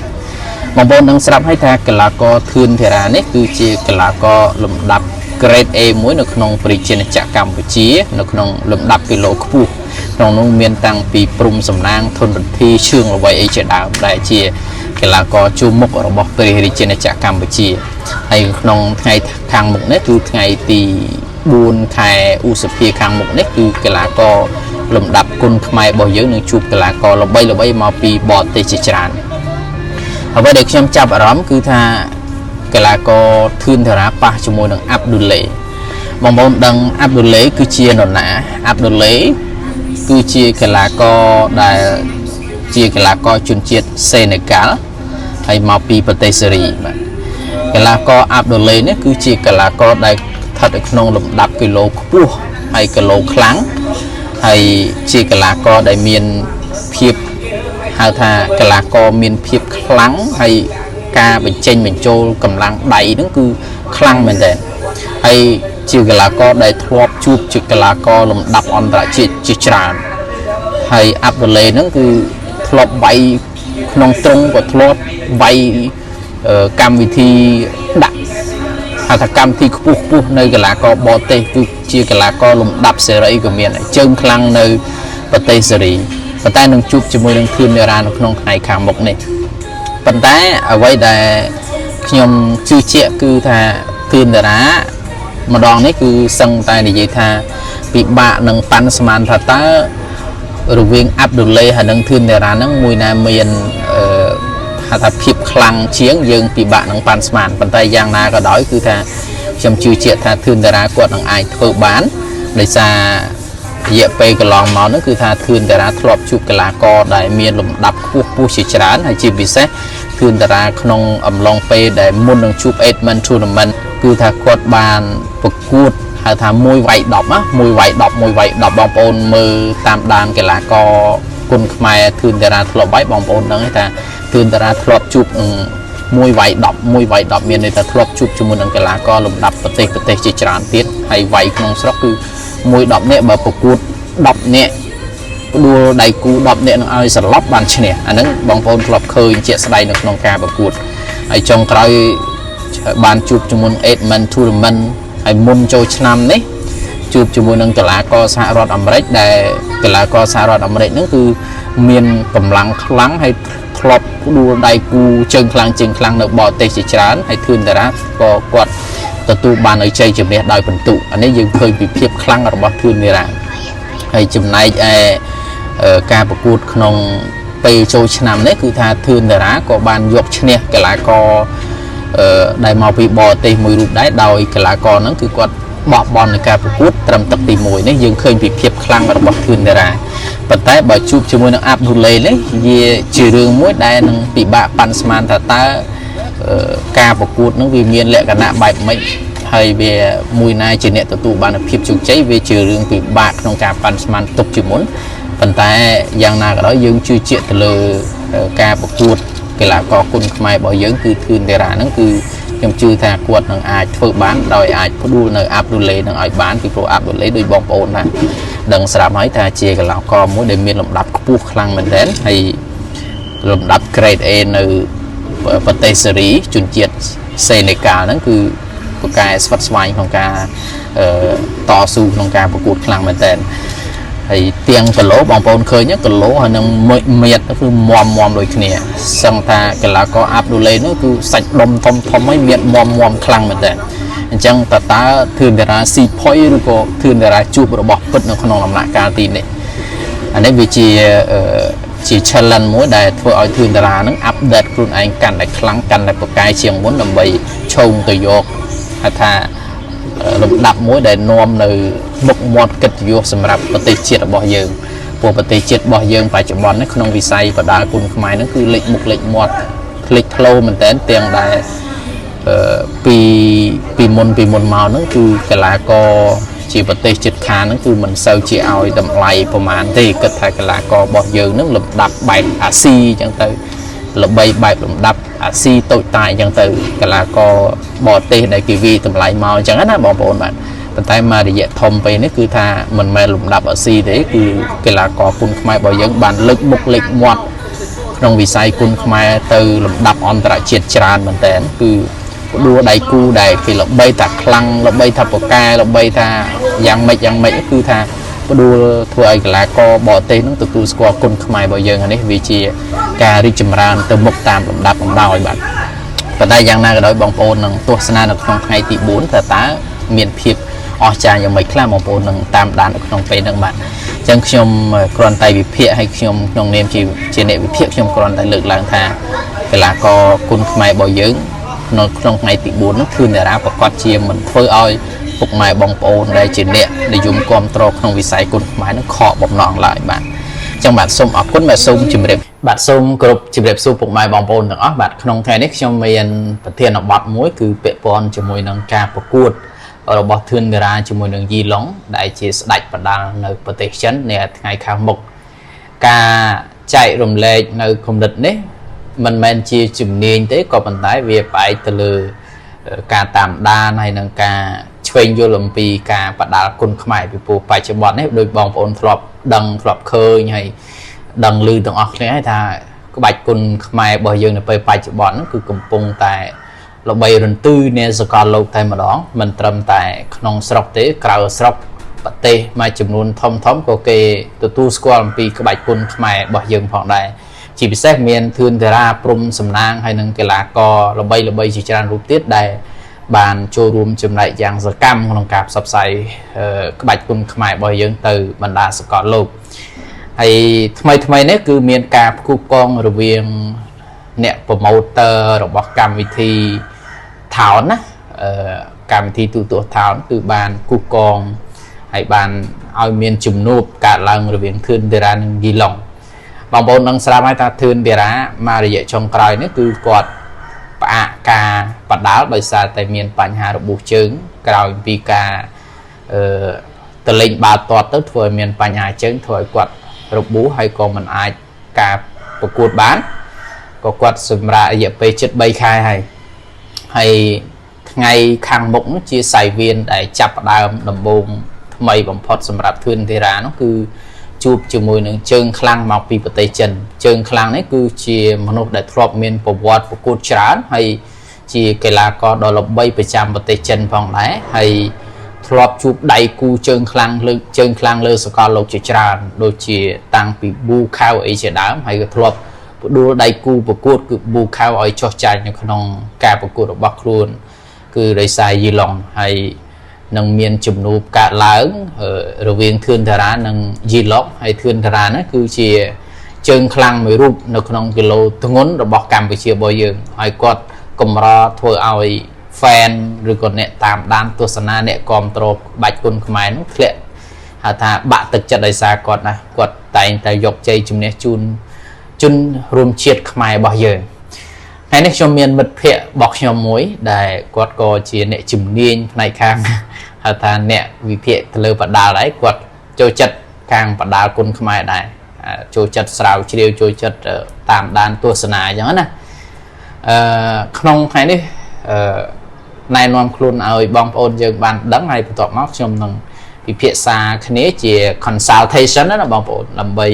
បងប្អូននឹងស្រាប់ហើយថាកីឡាករធឿនតារានេះគឺជាកីឡាករលំដាប់ Grade A មួយនៅក្នុងប្រជាជាតិកម្ពុជានៅក្នុងលំដាប់គីឡូខ្ពស់ក្នុងនោះមានតាំងពីព្រំសំណាងធនរទ្ធីឈឿងល្វីអីជាដើមដែលជាកីឡាករជួរមុខរបស់ព្រះរាជាណាចក្រកម្ពុជាហើយក្នុងថ្ងៃខាងមុខនេះគឺថ្ងៃទី4ខែឧសភាខាងមុខនេះគឺកីឡាករលំដាប់គុនខ្មែររបស់យើងនឹងជួបកីឡាករល្បីៗមកពីបរទេសជាច្រើនអ្វីដែលខ្ញុំចាប់អារម្មណ៍គឺថាកីឡាករធឿនតារាប៉ះជាមួយនឹងអាប់ឌូលេបងប្អូនដឹងអាប់ឌូលេគឺជានរណាអាប់ឌូលេគឺជាកីឡាករដែលជាកីឡាករជនជាតិសេនេហ្កាល់ហើយមកពីប្រទេសសេរីបាទកីឡាករអាប់ឌូលេនេះគឺជាកីឡាករដែលស្ថិតនៅក្នុងលំដាប់គីឡូខ្ពស់ហើយគីឡូខ្លាំងហើយជាកីឡាករដែលមានភាពហៅថាកីឡាករមានភាពខ្លាំងហើយការបញ្ចេញបញ្ចូលកម្លាំងដៃហ្នឹងគឺខ្លាំងមែនទែនហើយជាកីឡាករដែលធ្លាប់ជួបជាកីឡាករលំដាប់អន្តរជាតិជាច្រើនហើយអាប់ឌូលេហ្នឹងគឺធ្លាប់វាយក្នុងទ្រង់ក៏ធ្លាប់វាយកម្មវិធីដាក់ហៅថាកម្មវិធីខ្ពស់នៅកីឡាករបរទេសគឺជាកីឡាករលំដាប់សេរីក៏មានជើងខ្លាំងនៅប្រទេសសេរីប៉ុន្តែនឹងជួបជាមួយនឹងធឿនតារានៅក្នុងថ្ងៃខាងមុខនេះប៉ុន្តែអ្វីដែលខ្ញុំជឿជាក់គឺថាធឿនតារាម្ដងនេះគឺសឹងតែនិយាយថាពិបាកនឹងប៉ាន់ស្មានថាតើរវាងអាប់ឌូលេហើយនឹងធឿនតារានឹងមួយណាមានហៅថាភាពខ្លាំងជាងយើងពិបាកនឹងប៉ាន់ស្មានប៉ុន្តែយ៉ាងណាក៏ដោយគឺថាខ្ញុំជឿជាក់ថាធឿនតារាគាត់នឹងអាចធ្វើបានដោយសាររយៈពេលកន្លងមកនោះគឺថាធឿនតារាធ្លាប់ជួបកីឡាករដែលមានលំដាប់ខ្ពស់ជាច្រើនហើយជាពិសេសធឿនតារាក្នុងអំឡុងពេលដែលមុននឹងជួប Edmund Tournament គឺថាគាត់បានប្រកួតហៅថា1វាយ10ណា1វាយ10បងប្អូនមើលតាមដានកីឡាករគុនខ្មែរធឿនតារាធ្លាប់វាយបងប្អូនដឹងថាធឿនតារាធ្លាប់ជួប1វាយ10មានន័យថាធ្លាប់ជួបជាមួយនឹងកីឡាករលំដាប់ប្រទេសជាច្រើនទៀតហើយវាយក្នុងស្រុកគឺ10នាក់បើប្រកួត10នាក់ផ្ដួលដៃគូ10នាក់នឹងឲ្យសន្លប់បានឈ្នះអាហ្នឹងបងប្អូនធ្លាប់ឃើញជាក់ស្ដែងនៅក្នុងការប្រកួតហើយចុងក្រោយបានជួបជាមួយនឹង Edmund Tournament ហើយមុនចូលឆ្នាំនេះជួបជាមួយនឹងកីឡាករសហរដ្ឋអាមេរិកដែលកីឡាករសហរដ្ឋអាមេរិកហ្នឹងគឺមានកម្លាំងខ្លាំងហើយធ្លាប់ផ្ដួលដៃគូជើងខ្លាំងនៅបរទេសជាច្រើនហើយធឿនតារាក៏គាត់ទទួលបានឲ្យជ័យជំនះដោយពិន្ទុអានេះយើងឃើញពីភាពខ្លាំងរបស់ធឿនតារាហើយចំណែកឯការប្រកួតក្នុងពេលចូលឆ្នាំនេះគឺថាធឿនតារាក៏បានយកឈ្នះកីឡាករដែលមកពីបរទេសមួយរូបដែរដោយកីឡាករហ្នឹងគឺគាត់បោះបន់ในការប្រកួតត្រឹមទឹកទី1នេះយើងឃើញពីភាពខ្លាំងរបស់ធឿនតារាប៉ុន្តែបើជួបជាមួយនឹងអាប់ឌូលេនេះវាជារឿងមួយដែលនឹងពិបាកប៉ាន់ស្មានថាតើការប្រកួតហ្នឹងវាមានលក្ខណៈបែបម៉េចហើយវាមួយណាជាអ្នកទទួលបានភាពជោគជ័យវាជារឿងពិបាកក្នុងការប៉ាន់ស្មានទុកជាមុនប៉ុន្តែយ៉ាងណាក៏ដោយយើងជឿជាក់ទៅលើការប្រកួតកីឡាករគុនខ្មែររបស់យើងគឺធឿនតារាហ្នឹងគឺ ខ្ញុំជឿថាគាត់នឹងអាចធ្វើបានដោយអាចផ្ដួលនៅអាប់ឌូលេនឹងឲ្យបានពីព្រោះអាប់ឌូលេដូចបងប្អូនថាដឹងស្រាប់ហើយថាជាកីឡាករមួយដែលមានលំដាប់ខ្ពស់ខ្លាំងមែនទែនហើយលំដាប់ Grade A នៅប្រទេសសេរីជនជាតិសេនេកាលហ្នឹងគឺប្រកែស្វិតស្វាញក្នុងការតស៊ូក្នុងការប្រកួតខ្លាំងមែនទែនហើយទាំងគីឡូបងប្អូនឃើញគីឡូហើយនឹងមៀតគឺមមដូចគ្នាសឹងថាកីឡាករអាប់ឌូលេនោះគឺសាច់ដុំធំហើយមៀតមខ្លាំងមែនទែនអញ្ចឹងតើធឿនតារាស៊ីផុយឬក៏ធឿនតារាជួបរបស់ពិតនៅក្នុងដំណាក់កាលទីនេះអានេះវាជា challenge មួយដែលធ្វើឲ្យធឿនតារានឹងអាប់ដេតខ្លួនឯងកាន់តែខ្លាំងកាន់តែប្រកែជាងមុនដើម្បីឈោងទៅយកហៅថាលំដាប់មួយដែលនាំនៅមុខមាត់កិត្តិយសសម្រាប់ប្រទេសជាតិរបស់យើងព្រោះប្រទេសជាតិរបស់យើងបច្ចុប្បន្ននេះក្នុងវិស័យបដាគុណខ្មែរហ្នឹងគឺលេចមុខលេចមាត់ភ្លេចធ្លោមែនតើទាំងដែលពីមុនមកហ្នឹងគឺកីឡាករជាប្រទេសជិតខាងហ្នឹងគឺមិនសូវជាឲ្យតម្លៃប្រមាណទេគិតថាកីឡាកររបស់យើងហ្នឹងលំដាប់បែបអាស៊ីអញ្ចឹងទៅល្បីបែបលំដាប់អាស៊ីតូចតាចអញ្ចឹងទៅកីឡាករបរទេសដែលគេវាតម្លៃមកអញ្ចឹងណាបងប្អូនបាទប៉ុន្តែមករយៈធំពេលនេះគឺថាមិនមែនលំដាប់អាស៊ីទេគឺកីឡាករគុណខ្មែររបស់យើងបានលើកមុខលេខមាត់ក្នុងវិស័យគុណខ្មែរទៅលំដាប់អន្តរជាតិច្រើនមែនតើគឺដួលដៃគូដែលគេល្បីថាខ្លាំងល្បីថាប្រកែល្បីថាយ៉ាងម៉េចគឺថាផ្ដួលធ្វើឲ្យកីឡាករបរទេសនឹងទទួលស្គាល់គុណខ្មែររបស់យើងនេះវាជាការរីកចម្រើនទៅមុខតាមលំដាប់លំដោយបាទប៉ុន្តែយ៉ាងណាក៏ដោយបងប្អូននឹងទស្សនានៅក្នុងថ្ងៃទី4តើមានភាពអស្ចារ្យយ៉ាងម៉េចខ្លះបងប្អូននឹងតាមដាននៅក្នុងពេលហ្នឹងបាទអញ្ចឹងខ្ញុំគ្រាន់តែវិភាគឲ្យខ្ញុំក្នុងនាមជាអ្នកវិភាគខ្ញុំគ្រាន់តែលើកឡើងថាកីឡាករគុណខ្មែររបស់យើងក្នុងថ្ងៃទី4នោះគឺតារាប្រកាសជាមិនធ្វើឲ្យពុកម៉ែបងប្អូនដែលជាអ្នកនិយមគ្រប់គ្រងក្នុងវិស័យគុណខ្មែរនឹងខកបំណងឡើយបាទអញ្ចឹងបាទសូមអរគុណបាទសូមជម្រាបគ្រប់ជម្រាបសួរពុកម៉ែបងប្អូនទាំងអស់បាទក្នុងថ្ងៃនេះខ្ញុំមានប្រធានបទមួយគឺពាក់ព័ន្ធជាមួយនឹងការប្រកួតរបស់ធឿនតារាជាមួយនឹងយីឡុងដែលជាស្ដេចបដាល់នៅប្រទេសចិននៅថ្ងៃខាងមុខការចែករំលែកនៅគំនិតនេះមិនមែនជាជំនាញទេក៏ប៉ុន្តែវាផ្អែកទៅលើការតាមដានហើយនឹងការឆ្វេងយល់អំពីការបដាល់គុណខ្មែរពីព្រោះបច្ចុប្បន្ននេះដោយបងប្អូនធ្លាប់ដឹងធ្លាប់ឃើញហើយដឹងឮទាំងអស់គ្នាហើយថាក្បាច់គុណខ្មែររបស់យើងនៅពេលបច្ចុប្បន្នគឺកំពុងតែល្បីរន្ទឺនៅសកលលោកតែម្ដងមិនត្រឹមតែក្នុងស្រុកទេក្រៅស្រុកប្រទេសមួយចំនួនធំក៏គេទទួលស្គាល់អំពីក្បាច់គុណខ្មែររបស់យើងផងដែរជាពិសេសមានធឿនតារាព្រំសំណាងហើយនឹងកីឡាករល្បីជាច្រើនរូបទៀតដែលបានចូលរួមចំណែកយ៉ាងសកម្មក្នុងការផ្សព្វផ្សាយក្បាច់គុណខ្មែររបស់យើងទៅបណ្ដាសកលលោកហើយថ្មីនេះគឺមានការផ្គូផ្គងរវាងអ្នកប្រម៉ូទ័ររបស់កម្មវិធីថោនណាកម្មវិធីទូទាស់ថោនគឺបានគូកងហើយបានឲ្យមានជំនួបកើតឡើងរវាងធឿនតារានិងយីឡុងបងប្អូននឹងស្រាប់ហើយថាធឿនតារាមករយៈចុងក្រោយនេះគឺគាត់ផ្អាកការបដាល់ដោយសារតែមានបញ្ហារបួសជើងក្រោយពីការទៅលេងបាល់ទាត់ទៅធ្វើឲ្យមានបញ្ហាជើងធ្វើឲ្យគាត់របួសហើយក៏មិនអាចការប្រកួតបានក៏គាត់សម្រាប់រយៈពេលជិត3ខែហើយថ្ងៃខាងមុខនោះជាសៃវៀនដែលចាប់ផ្ដើមដំបូងថ្មីបំផុតសម្រាប់ធឿនតារានោះគឺជួបជាមួយនឹងជើងខ្លាំងមកពីប្រទេសចិនជើងខ្លាំងនេះគឺជាមនុស្សដែលធ្លាប់មានប្រវត្តិប្រកួតច្រើនហើយជាកីឡាករដ៏ល្បីប្រចាំប្រទេសចិនផងដែរហើយធ្លាប់ជួបដៃគូជើងខ្លាំងលើសកលលោកជាច្រើនដូចជាតាំងពីប៊ូខាវអីជាដើមហើយក៏ធ្លាប់ផ្ដួលដៃគូប្រកួតគឺប៊ូខាវឲ្យចុះចាញ់នៅក្នុងការប្រកួតរបស់ខ្លួនគឺដោយសារយីឡុងហើយនឹងមានជំនួបកើតឡើងរវាងធឿនតារានិងយីឡុងហើយធឿនតារាហ្នឹងគឺជាជើងខ្លាំងមួយរូបនៅក្នុងគីឡូធ្ងន់របស់កម្ពុជារបស់យើងហើយគាត់កម្រធ្វើឲ្យ fan ឬក៏អ្នកតាមដានទស្សនាអ្នកគ្រប់គ្រងក្បាច់គុណខ្មែរនោះធ្លាក់ហៅថាបាក់ទឹកចិត្តដោយសារគាត់ណាគាត់តែងតែយកជ័យជំនះជូនជនរួមជាតិខ្មែររបស់យើងថ្ងៃនេះខ្ញុំមានមិត្តភ័ក្តិរបស់ខ្ញុំមួយដែលគាត់ក៏ជាអ្នកជំនាញផ្នែកខាងហៅថាអ្នកវិភាគទៅលើបដាល់ដែរគាត់ចូលចិត្តខាងបដាល់គុណខ្មែរដែរចូលចិត្តស្រាវជ្រាវចូលចិត្តតាមដានទស្សនាអញ្ចឹងណាក្នុងថ្ងៃនេះ ណែនាំខ្លួនឲ្យបងប្អូនយើងបានដឹងហើយបន្ទាប់មកខ្ញុំនឹងពិភាក្សាគ្នាជា consultation ណាបងប្អូនដើម្បី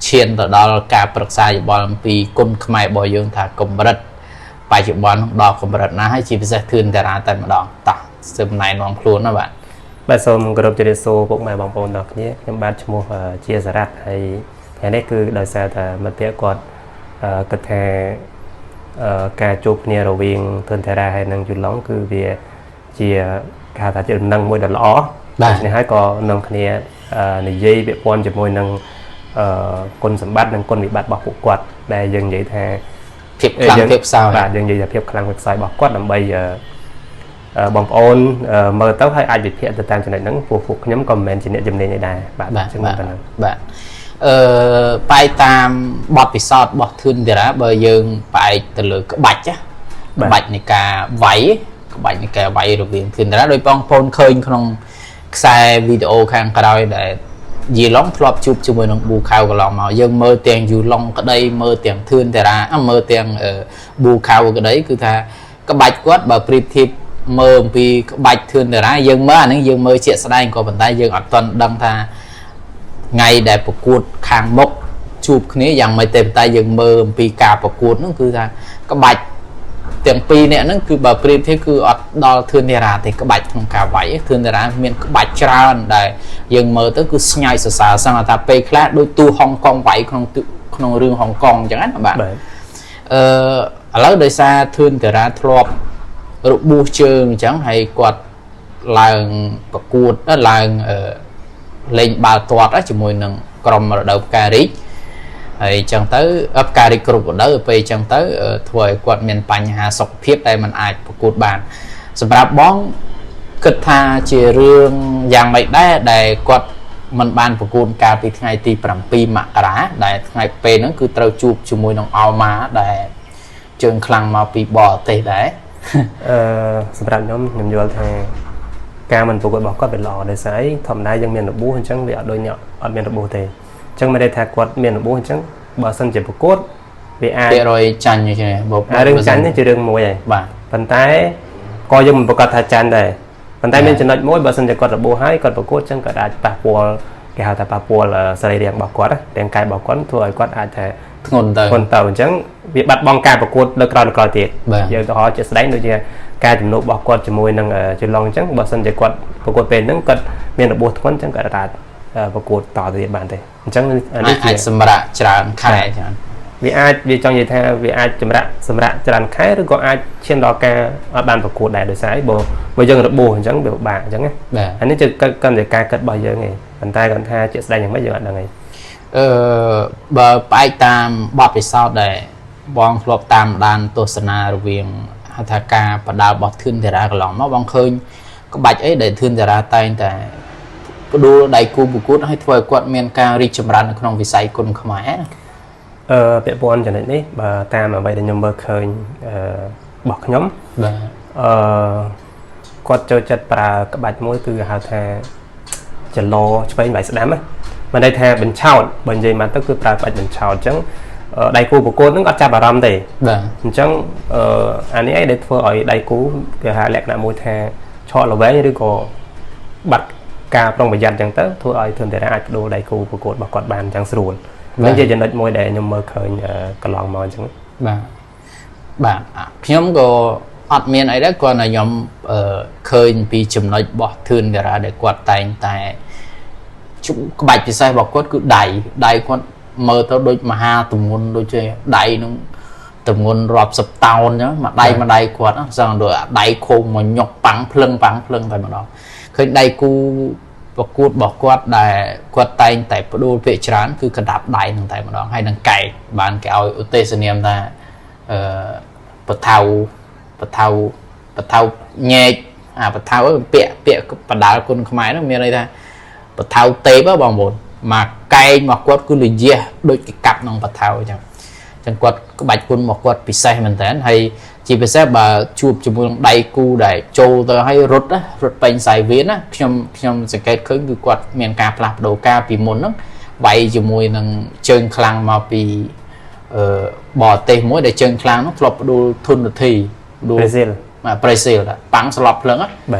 ឈានទៅដល់ការប្រឹក្សាយោបល់អំពីគុណខ្មែររបស់យើងថាកម្រិតបច្ចុប្បន្នដល់កម្រិតណាហើយជាពិសេសធឿនតារាតែម្ដងតោះសិមណែនាំខ្លួនណាបាទសូមគោរពជម្រាបសួរពុកម៉ែបងប្អូនទាំងគ្នាខ្ញុំបាទឈ្មោះជាសារ៉ាត់ហើយថ្ងៃនេះគឺដោយសារតែមិត្តភក្តិគាត់គិតថាការជួបគ្នារវាងធឿនតារាហើយនិងយូឡុងគឺវាជាការថាជាដំណឹងមួយដ៏ល្អដូច្នេះហើយក៏នាំគ្នានិយាយពាក់ព័ន្ធជាមួយនឹងគុណសម្បត្តិនិងគុណវិបត្តិរបស់ពួកគាត់ដែលយើងនិយាយថាភាពខ្លាំងភាពខ្សោយបាទយើងនិយាយថាភាពខ្លាំងភាពខ្សោយរបស់គាត់ដើម្បីបងប្អូនមើលទៅហើយអាចវិភាគទៅតាមចំណុចហ្នឹងពួកខ្ញុំក៏មិនមែនជាអ្នកជំនាញឯដែរបាទអញ្ចឹងប៉ុណ្ណឹងបាទបែរតាមបទពិសោធន៍របស់ធឿនតារាបើយើងបែរទៅលើក្បាច់ក្បាច់នៃការវាយក្បាច់នៃការវាយរវាងធឿនតារាដោយបងប្អូនឃើញក្នុងខ្សែវីដេអូខាងក្រោយដែលយីឡុងធ្លាប់ជួបជាមួយនឹងប៊ូខាវកន្លងមកយើងមើលទាំងយូឡុងក្តីមើលទាំងធឿនតារាមើលទាំងប៊ូខាវក្តីគឺថាក្បាច់គាត់បើប្រៀបធៀបមើលអំពីក្បាច់ធឿនតារាយើងមើលអានេះយើងមើលជាក់ស្ដែងក៏ប៉ុន្តែយើងអត់ទាន់ដឹងថាថ្ងៃដែលប្រកួតខាងមុខជួបគ្នាយ៉ាងម៉េចទេតែយើងមើលអំពីការប្រកួតហ្នឹងគឺថាក្បាច់ទាំងពីរនាក់ហ្នឹងគឺបើប្រៀបធៀបគឺអត់ដល់ធឿនតារាទេក្បាច់ក្នុងការវាយធឿនតារាមានក្បាច់ច្រើនដែលយើងមើលទៅគឺស្ញើសរសើរសឹងថាពេលខ្លះដូចទូហុងកុងវាយក្នុងរឿងហុងកុងអញ្ចឹងណាបាទឥឡូវដោយសារធឿនតារាធ្លាប់របួសជើងអញ្ចឹងហើយគាត់ឡើងប្រកួតឡើងលេងបាល់ទាត់ជាមួយនឹងក្រុមរដូវផ្ការីកហើយអញ្ចឹងទៅផ្ការីកគ្រប់រដូវពេលអញ្ចឹងទៅធ្វើឲ្យគាត់មានបញ្ហាសុខភាពដែលមិនអាចប្រកួតបានសម្រាប់បងគិតថាជារឿងយ៉ាងម៉េចដែរដែលគាត់មិនបានប្រកួតកាលពីថ្ងៃទី7មករាដែលថ្ងៃពេលហ្នឹងគឺត្រូវជួបជាមួយនឹងអល់ម៉ាដែលជើងខ្លាំងមកពីបរទេសដែរសម្រាប់ខ្ញុំយល់ថាការមិនប្រកួតរបស់គាត់វាល្អដោយសារធម្មតាយើងមានរបួសអញ្ចឹងវាអត់ដូចអ្នកអត់មានរបួសទេអញ្ចឹងមិនได้ថាគាត់មានរបួសអញ្ចឹងបើសិនជាប្រកួតវាអាច100ចាញ់ទេរឿងចាញ់នេះជារឿងមួយហើយបាទប៉ុន្តែក៏យើងមិនប្រកាសថាចាញ់ដែរប៉ុន្តែមានចំណុចមួយបើសិនជាគាត់របួសហើយគាត់ប្រកួតអញ្ចឹងគាត់អាចប៉ះពាល់គេហៅថាប៉ះពាល់សរីរាង្គរបស់គាត់រាងកាយរបស់គាត់ធ្វើឲ្យគាត់អាចថាធ្ងន់ទៅអញ្ចឹងវាបាត់បង់ការប្រកួតលើក្រោយទៀតយើងទៅហៅជាស្ដែងដូចជាការជំនួបរបស់គាត់ជាមួយនឹងជឡុងអញ្ចឹងបើសិនជាគាត់ប្រកួតពេលហ្នឹងគាត់មានរបួសធ្ងន់អញ្ចឹងគាត់អាចប្រកួតតទៅទៀតបានទេអញ្ចឹងនេះអាចសម្រាប់ច្រើនខែចឹងវាចង់និយាយថាវាអាចសម្រាប់ច្រើនខែឬក៏អាចឈានដល់ការអត់បានប្រកួតដែរដោយសារបើយើងរបួសអញ្ចឹងវាពិបាកអញ្ចឹងណាអានេះជាកាន់តែការគិតរបស់យើងឯងប៉ុន្តែគាត់ថាជាស្ដែងយ៉ាងម៉េចយើងអត់ដឹងឯងបើផ្អែកតាមបទពិសោធន៍ដែលបងធ្លាប់តាមដានទស្សនារវាងហៅថាការបដាល់របស់ធឿនតារាកន្លងមកបងឃើញក្បាច់អីដែលធឿនតារាតែងតែផ្ដួលដៃគូប្រកួតឲ្យធ្វើឲ្យគាត់មានការរីកចម្រើននៅក្នុងវិស័យគុនខ្មែរពាក់ព័ន្ធចំណុចនេះបើតាមអ្វីដែលខ្ញុំមើលឃើញរបស់ខ្ញុំបាទគាត់ចូលចិត្តប្រើក្បាច់មួយគឺហៅថាចឡឆ្វេងវាយស្ដាំមិនន័យថាបញ្ឆោតបើនិយាយមកទៅគឺប្រើក្បាច់បញ្ឆោតអញ្ចឹងដៃគូប្រកួតនឹងអត់ចាប់អារម្មណ៍ទេបាទអញ្ចឹងអានេះឯងដែលធ្វើឲ្យដៃគូគេហៅលក្ខណៈមួយថាឆក់ល្វែងឬក៏បាត់ការប្រុងប្រយ័ត្នអញ្ចឹងទៅធ្វើឲ្យធឿនតារាអាចបដូរដៃគូប្រកួតរបស់គាត់បានយ៉ាងស្រួលនេះជាចំណុចមួយដែលខ្ញុំមើលឃើញកន្លងមកអញ្ចឹងបាទខ្ញុំក៏អត់មានអីដែរគ្រាន់តែខ្ញុំឃើញពីចំណុចរបស់ធឿនតារាដែលគាត់តែងតែក្បាច់ពិសេសរបស់គាត់គឺដៃគាត់មើលទៅដូចមហាទម្ងន់ដូចជាដៃនឹងទម្ងន់រាប់សិបតោនអញ្ចឹងមួយដៃគាត់សឹងដូចដៃខូងមកញុកប៉ាំងភ្លឹងតែម្ដងឃើញដៃគូប្រកួតរបស់គាត់ដែលគាត់តែងតែផ្ដួលពាក្យច្រើនគឺកណ្ដាប់ដៃនឹងតែម្ដងហើយនឹងកែកបានគេឲ្យឧទ្ទេសនាមថាបថៅញែកបថៅពាក្យបដាល់គុនខ្មែរហ្នឹងមានន័យថាបថៅទេបបងប្អូនមកកែងមកគាត់គឺលយះដូចគេកាប់ក្នុងបថៅអញ្ចឹងគាត់ក្បាច់គុនមកគាត់ពិសេសមែនតើហើយជាពិសេសបើជួបជាមួយនឹងដៃគូដែលចូលទៅឲ្យរត់ពេញសាយវៀនណាខ្ញុំសង្កេតឃើញគឺគាត់មានការផ្លាស់ប្ដូរការពីមុនហ្នឹងវាយជាមួយនឹងជើងខ្លាំងមកពី bỏ tê mỗi để chân kháng nó flop đu thun được thì đu mà Brazil đã bắn slop lớn á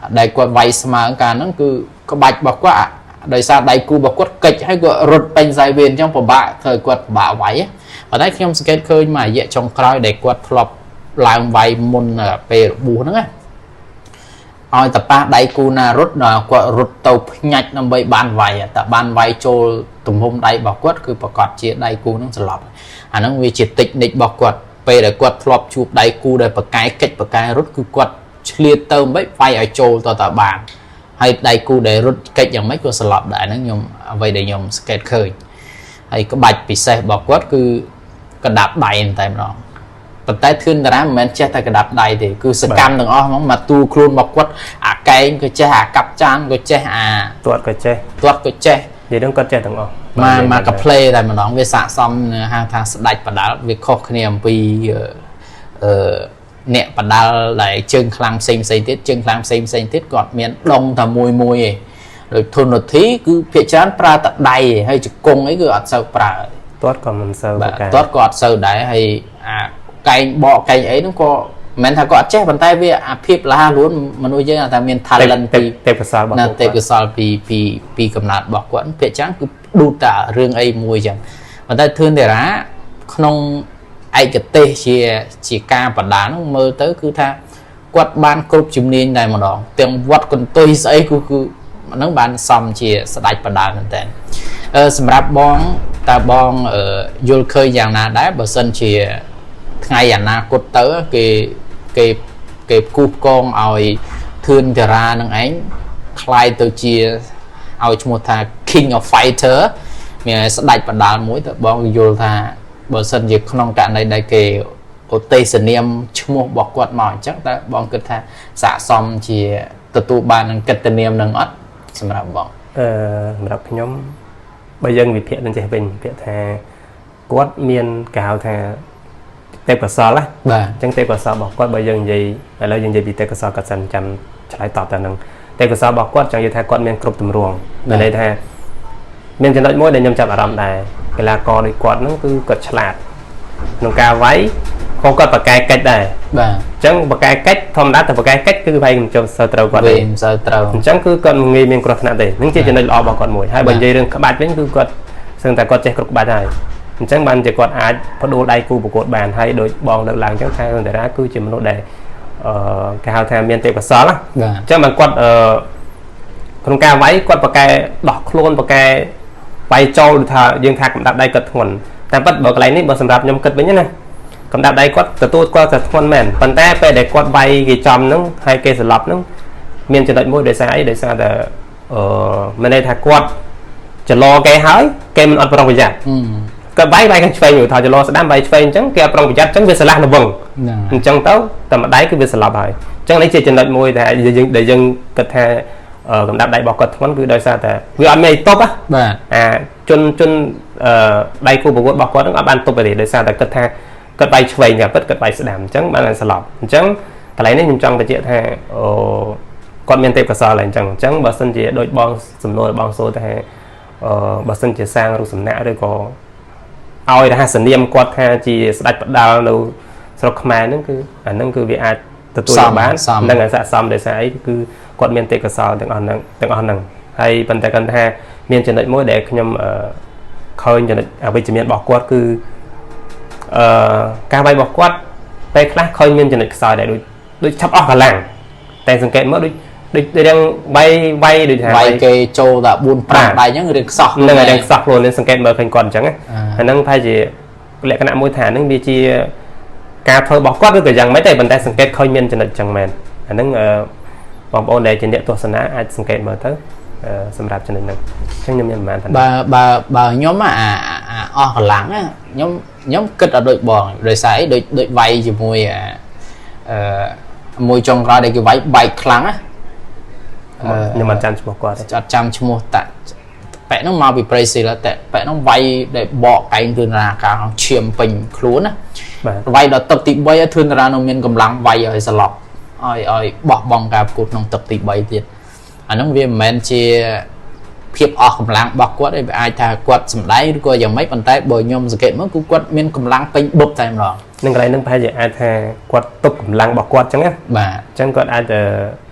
đây quạt vay mà cả nó cứ có bạch bọc quá đời sao đây cu bọc quất kịch hay gọi rụt bên dài viên trong phòng bạ thời quạt bạ váy ở đây khi ông skate khơi mà dễ trong coi để quạt flop làm vay môn về bù nữa ôi tập ba đây cu na rút là quạt rụt tàu nhạch nằm bay ban vay tập ban vay cho tùm hôm đây bọc quất cứ bọc quạt chia đây cu nó slop nó vì chỉ tịch nịch bọc quạt về để quạt flop chụp đây cu đây bậc cái kịch bậc cái rút cứ quạt liệt tôm mấy vay ở chỗ tao bàn hay đây cu để rút kịchอย่างmấy con slot đại nó nhom vậy để nhom skate khơi hay có bạch bị xe bọc quất cứ cái đạp đầy tại đó phần tay thươn ra mình che tay cái đạp đầy thì cứ scam đừng mong mà tu khuôn bọc quất cái che cặp trang cái che tuột cái che thì đừng có che đừng mà cái play tại mà nó về xả xong hàng thang đạch và đá việc khó khăn vì nè và đa lại chân khang xem tiết gọt miền đông thà mùi rồi thôn một thí cứ phía chán pra tận đầy hay chụp cung ấy cứ ọt sâu pra tốt còn mình sâu tốt gọt sâu đấy hay cây bọ cây ấy nó có mình thà gọt chết bàn tay với phép là luôn mà nuôi chơi là miền Thái Lan tê cái sò pi cầm nạt bọc quẫn phía chán cứ đu trả riêng ấy mùi chẳng bàn tay thương để lá không ai cái tê chỉ ca và đá nó mơ tới cứ tha quạt ban cột chùm niên này mà đó tiếng quạt còn tôi ấy cứ nó ban xong chỉ sạch và đá nên tên sầm rạp bong ta bong ở vô khơi dạng nào đá bờ sân chỉ ngày dạng nào cột tới cái cúp con ỏi thương thì ra năng ánh khai từ chia ỏi một thà king of fighter mình sạch và đá mỗi ta bong vô thà bờ sân việc không cạn này đại kề ở tây sơn niệm chung bọc quạt mỏi chắc ta bong kết tha xả xong chỉ từ tu ban kết niệm nâng ớt xem nào bong đọc nhóm bây giờ việc thiện nên chỉ bình thiện thà quạt miên cào thà tép cờ sò lá chẳng tép cờ sò bọc quạt bây giờ gì phải lấy gì bị tép cờ sò cờ sần chăm trái tọt ta nâng tép cờ sò bọc quạt chẳng như thà quạt miên cột tùm ruộng ở đây thà miên trên đất mỗi để nhâm chạm ở rộng đài cái là co đi quạt nó cứ cật chặt nông cao váy không có bậc cái cách đây chẳng bậc cái cách thông đá từ bậc cái cách cứ vay cho sơ trâu quạt đi chẳng cứ cần nghi miên quạt nè để những chuyện này lo bảo quạt mũi hai bên dây đường các bạn vẫn cứ quạt xương ta quạt che quạt bạn này chẳng bạn chỉ quạt ai có đôi đây cu của quạt bàn hay đôi bòn được làm chẳng thay hơn để ra cứ chỉ một độ đề cái hào tham miên tệ và xó lắm chẳng bạn quạt nông cao váy quạt bậc cái đọc luôn bậc cái vay châu thà dương thạc đặt đây cật thuần ta bắt bờ cái này bờ sầm rạp nhom cật với nhá này cầm đặt đây quát từ tôi qua cật thuần mền phần té về để quát vay cái chòm nó hay cây sờ lọc nó miền trên đợt môi để xa là bên đây thà quát chỉ lo cây hái cây mình ăn vào trong cái giặt cái vay cái phơi nhiều thà chỉ lo sẽ đam vay phơi trắng cây trong cái giặt trắng về sờ lạc nó vừng trắng tấu tầm đáy cái về sờ lọc rồi trắng lấy trên đợt môi để dân cật thà cầm đặt đây bọc cật thuần cứ đời xa là vừa ăn mày top á chun đây khu vực bọc quát nó ban top về để sao là cất bay về nhà cất bay sẽ đảm trắng bạn là sờ lọc trắng cái lấy nó nhìn trong cái chuyện ha con miền tây cả sao lại trắng bờ sân chỉ đội bong sầm nồi bong số thì bờ sân chỉ sang rồi sầm nã rồi có ao là hai sân niêm quát ha chỉ đặt bắt đầu đâu sau khmer nó cứ bị ai từ tôi bán đang ở xã xong để sẽ cứ con miền tây cả sao từng on hay vấn đề cần ha miền trên đợt mỗi để nhom khơi trên đợt bây giờ miền bọc quát cứ ca bay bọc quát tay khác khơi miền trên đợt sao để đôi chắp óc cả làng tay sừng kẹt mới đôi đang bay bay cái châu đã buôn prang bay những người được sọc nên là đang sọc luôn nên sừng kẹt mới thành còn chẳng á năng thay gì lẽ cái nạm môi thả năng bị chi ca thôi bọc quát cứ rằng mấy tay bàn tay sừng kẹt khơi miền trên đợt chẳng mền năng bóng ôn này trên địaตัวsân á ai sừng kẹt mới tới xâm rạp cho nên là chắc nhóm mà bà nhóm o lắng á nhóm kết ở đội bòn rồi sải đội vay gì mùi trong ra đây cái váy bay kháng á nhưng mà chăn một qua chăm mua tại vẽ nó mau bị Brazil là tại vẽ nó vay để bỏ cái từ là cả chiếm bình luôn á vay đó tập tị bay thương ra nó miền cầm lăng vay ở sờ lọc ơi bỏ bong cả cột nông tập tị bay tiền nó viên men chia ភាពអស់កម្លាំងរបស់គាត់ឲ្យអាចថាគាត់សម្ដែងឬក៏យ៉ាងម៉េចប៉ុន្តែបើខ្ញុំសង្កេតមើលគឺគាត់មានកម្លាំងពេញបុកតែម្ដងនឹងកន្លែងនឹងប្រហែលជាអាចថាគាត់ទុកកម្លាំងរបស់គាត់ចឹងណាបាទអញ្ចឹងគាត់អាច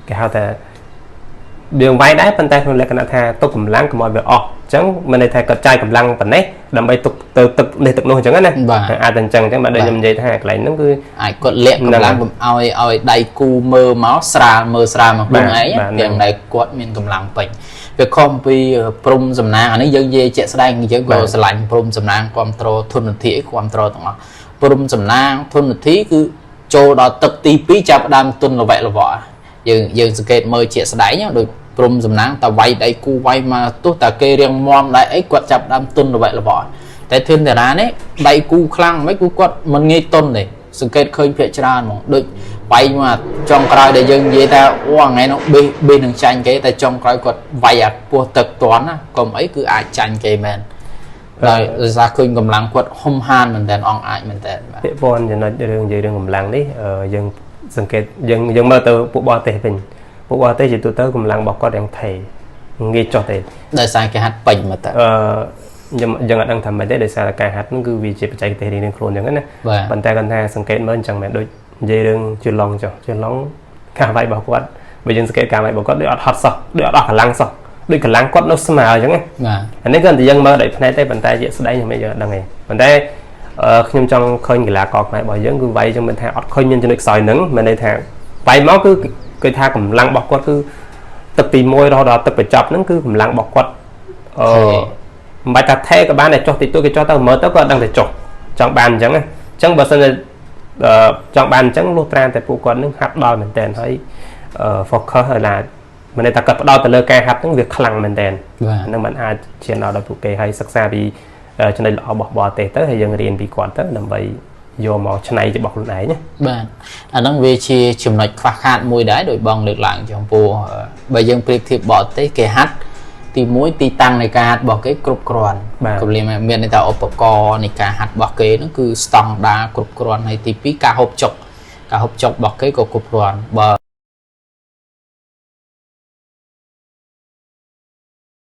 គេហៅថាវាវាយដែរប៉ុន្តែក្នុងលក្ខណៈថាទុកកម្លាំងកុំឲ្យវាអស់អញ្ចឹងមានន័យថាគាត់ចាយកម្លាំងប៉ុណ្ណេះដើម្បីទុកទៅទឹកនោះអញ្ចឹងណាអាចតែអញ្ចឹងបាទដូចខ្ញុំនិយាយថាកន្លែងហ្នឹងគឺអាចគាត់លាក់កម្លាំងឲ្យដៃគូមើលមកស្រាលមើលស្រាលមកខ្លួនឯងទាំងដែលគាត់មានកម្លាំងពេញវាខំពីព្រំសំណាងអានេះយើងនិយាយជាក់ស្ដែងយើងក៏ស្រឡាញ់ព្រំសំណាងគ្រប់គ្រងធនធានគ្រប់គ្រងទាំងអស់ព្រំសំណាងធនធានគឺចូលដល់ទឹកទី2ចាប់ដើមទុនល្វែកល្វក់យើងសង្កេតមើលជាក់ស្ដែងដូចព្រំសំណាងតវាយដៃគូវាយមកទោះតែគេរៀងមមដែរអីគាត់ចាប់ដើមទុនល្វែកល្វក់តែធឿនតារានេះដៃគូខ្លាំងមិនគឺគាត់មិនងាយទុនទេសង្កេតឃើញភាគច្រើនហ្មងដូចវាយមកចុងក្រោយដែលយើងនិយាយថាអូថ្ងៃនោះបេះនឹងចាញ់គេតែចុងក្រោយគាត់វាយអាពោះទឹកតន់ណាកុំអីគឺអាចចាញ់គេមែនដោយសារឃើញកម្លាំងគាត់ហុំហានមែនតើអង្គអាចមែនតើពាក្យពន់ចំណុចរឿងនិយាយរឿងកម្លាំងនេះយើងសង្កេតយើងមើលទៅពួកបរទេសវិញពួកបរទេសជាទូទៅកម្លាំងរបស់គាត់យ៉ាងថេរងាយចុះទេដោយសារគេហាត់ពេញមកតើយើងអត់ដឹងថាមិនទេដោយសារតែការហាត់ហ្នឹងគឺវាជាបច្ចេកទេសរៀងខ្លួនអញ្ចឹងណាប៉ុន្តែគាត់ថាសង្កេតមើលអញ្ចឹងមែនដូចនិយាយរឿងជឿឡងចុះជឿឡងការវាយរបស់គាត់បើយើងសង្កេតការវាយរបស់គាត់ដូចអត់ហត់សោះដូចអត់អស់កម្លាំងសោះដូចកម្លាំងគាត់នៅស្មើអញ្ចឹងណាអានេះគឺតែយើងមើលដោយភ្នែកទេប៉ុន្តែជាក់ស្ដែងយើងមិនយើងអត់ដឹងទេប៉ុន្តែខ្ញុំចង់ឃើញកីឡាករខ្មែររបស់យើងគឺវាយចឹងមិនថាអត់ឃើញមានចំណុចខ្សោយហ្នឹងមិនន័យថាវាយមកគឺគេថាកម្លាំងរបស់គាត់គឺទឹកទី1រហូតដល់ទឹកបញ្ចប់ហ្នឹងគឺកម្លាំងរបស់គាត់មិនបាច់ថាថេក៏បានតែចុះតិចតួចគេចុះទៅមើលទៅក៏ដឹងតែចុះចង់បានអញ្ចឹងណាអញ្ចឹងបើសិនជាចង់បានអញ្ចឹងលុះត្រាតែពួកគាត់នឹងហាត់ដល់មែនតើហើយfocus ឲ្យឡាមិនន័យថាគាត់ផ្ដោតទៅលើការហាត់ហ្នឹងវាខ្លាំងមែនតើហ្នឹងมันអាចឈានដល់ពួកគេហើយសិក្សាពីចំណុចល្អរបស់បរទេសទៅហើយយើងរៀនពីគាត់ទៅដើម្បីយកមកឆ្នៃរបស់ខ្លួនឯងណាបាទអាហ្នឹងវាជាចំណុចខ្វះខាតមួយដែរដោយបងលើកឡើងចំពោះបើយើងប្រៀបធៀបបរទេសគេហាត់ទី1ទីតាំងនៃការហាត់របស់គេគ្រប់គ្រាន់គម្លាមមានន័យថាឧបករណ៍នៃការហាត់របស់គេហ្នឹងគឺស្តង់ដារគ្រប់គ្រាន់ហើយទី2ការហូបចុករបស់គេក៏គ្រប់គ្រាន់បើ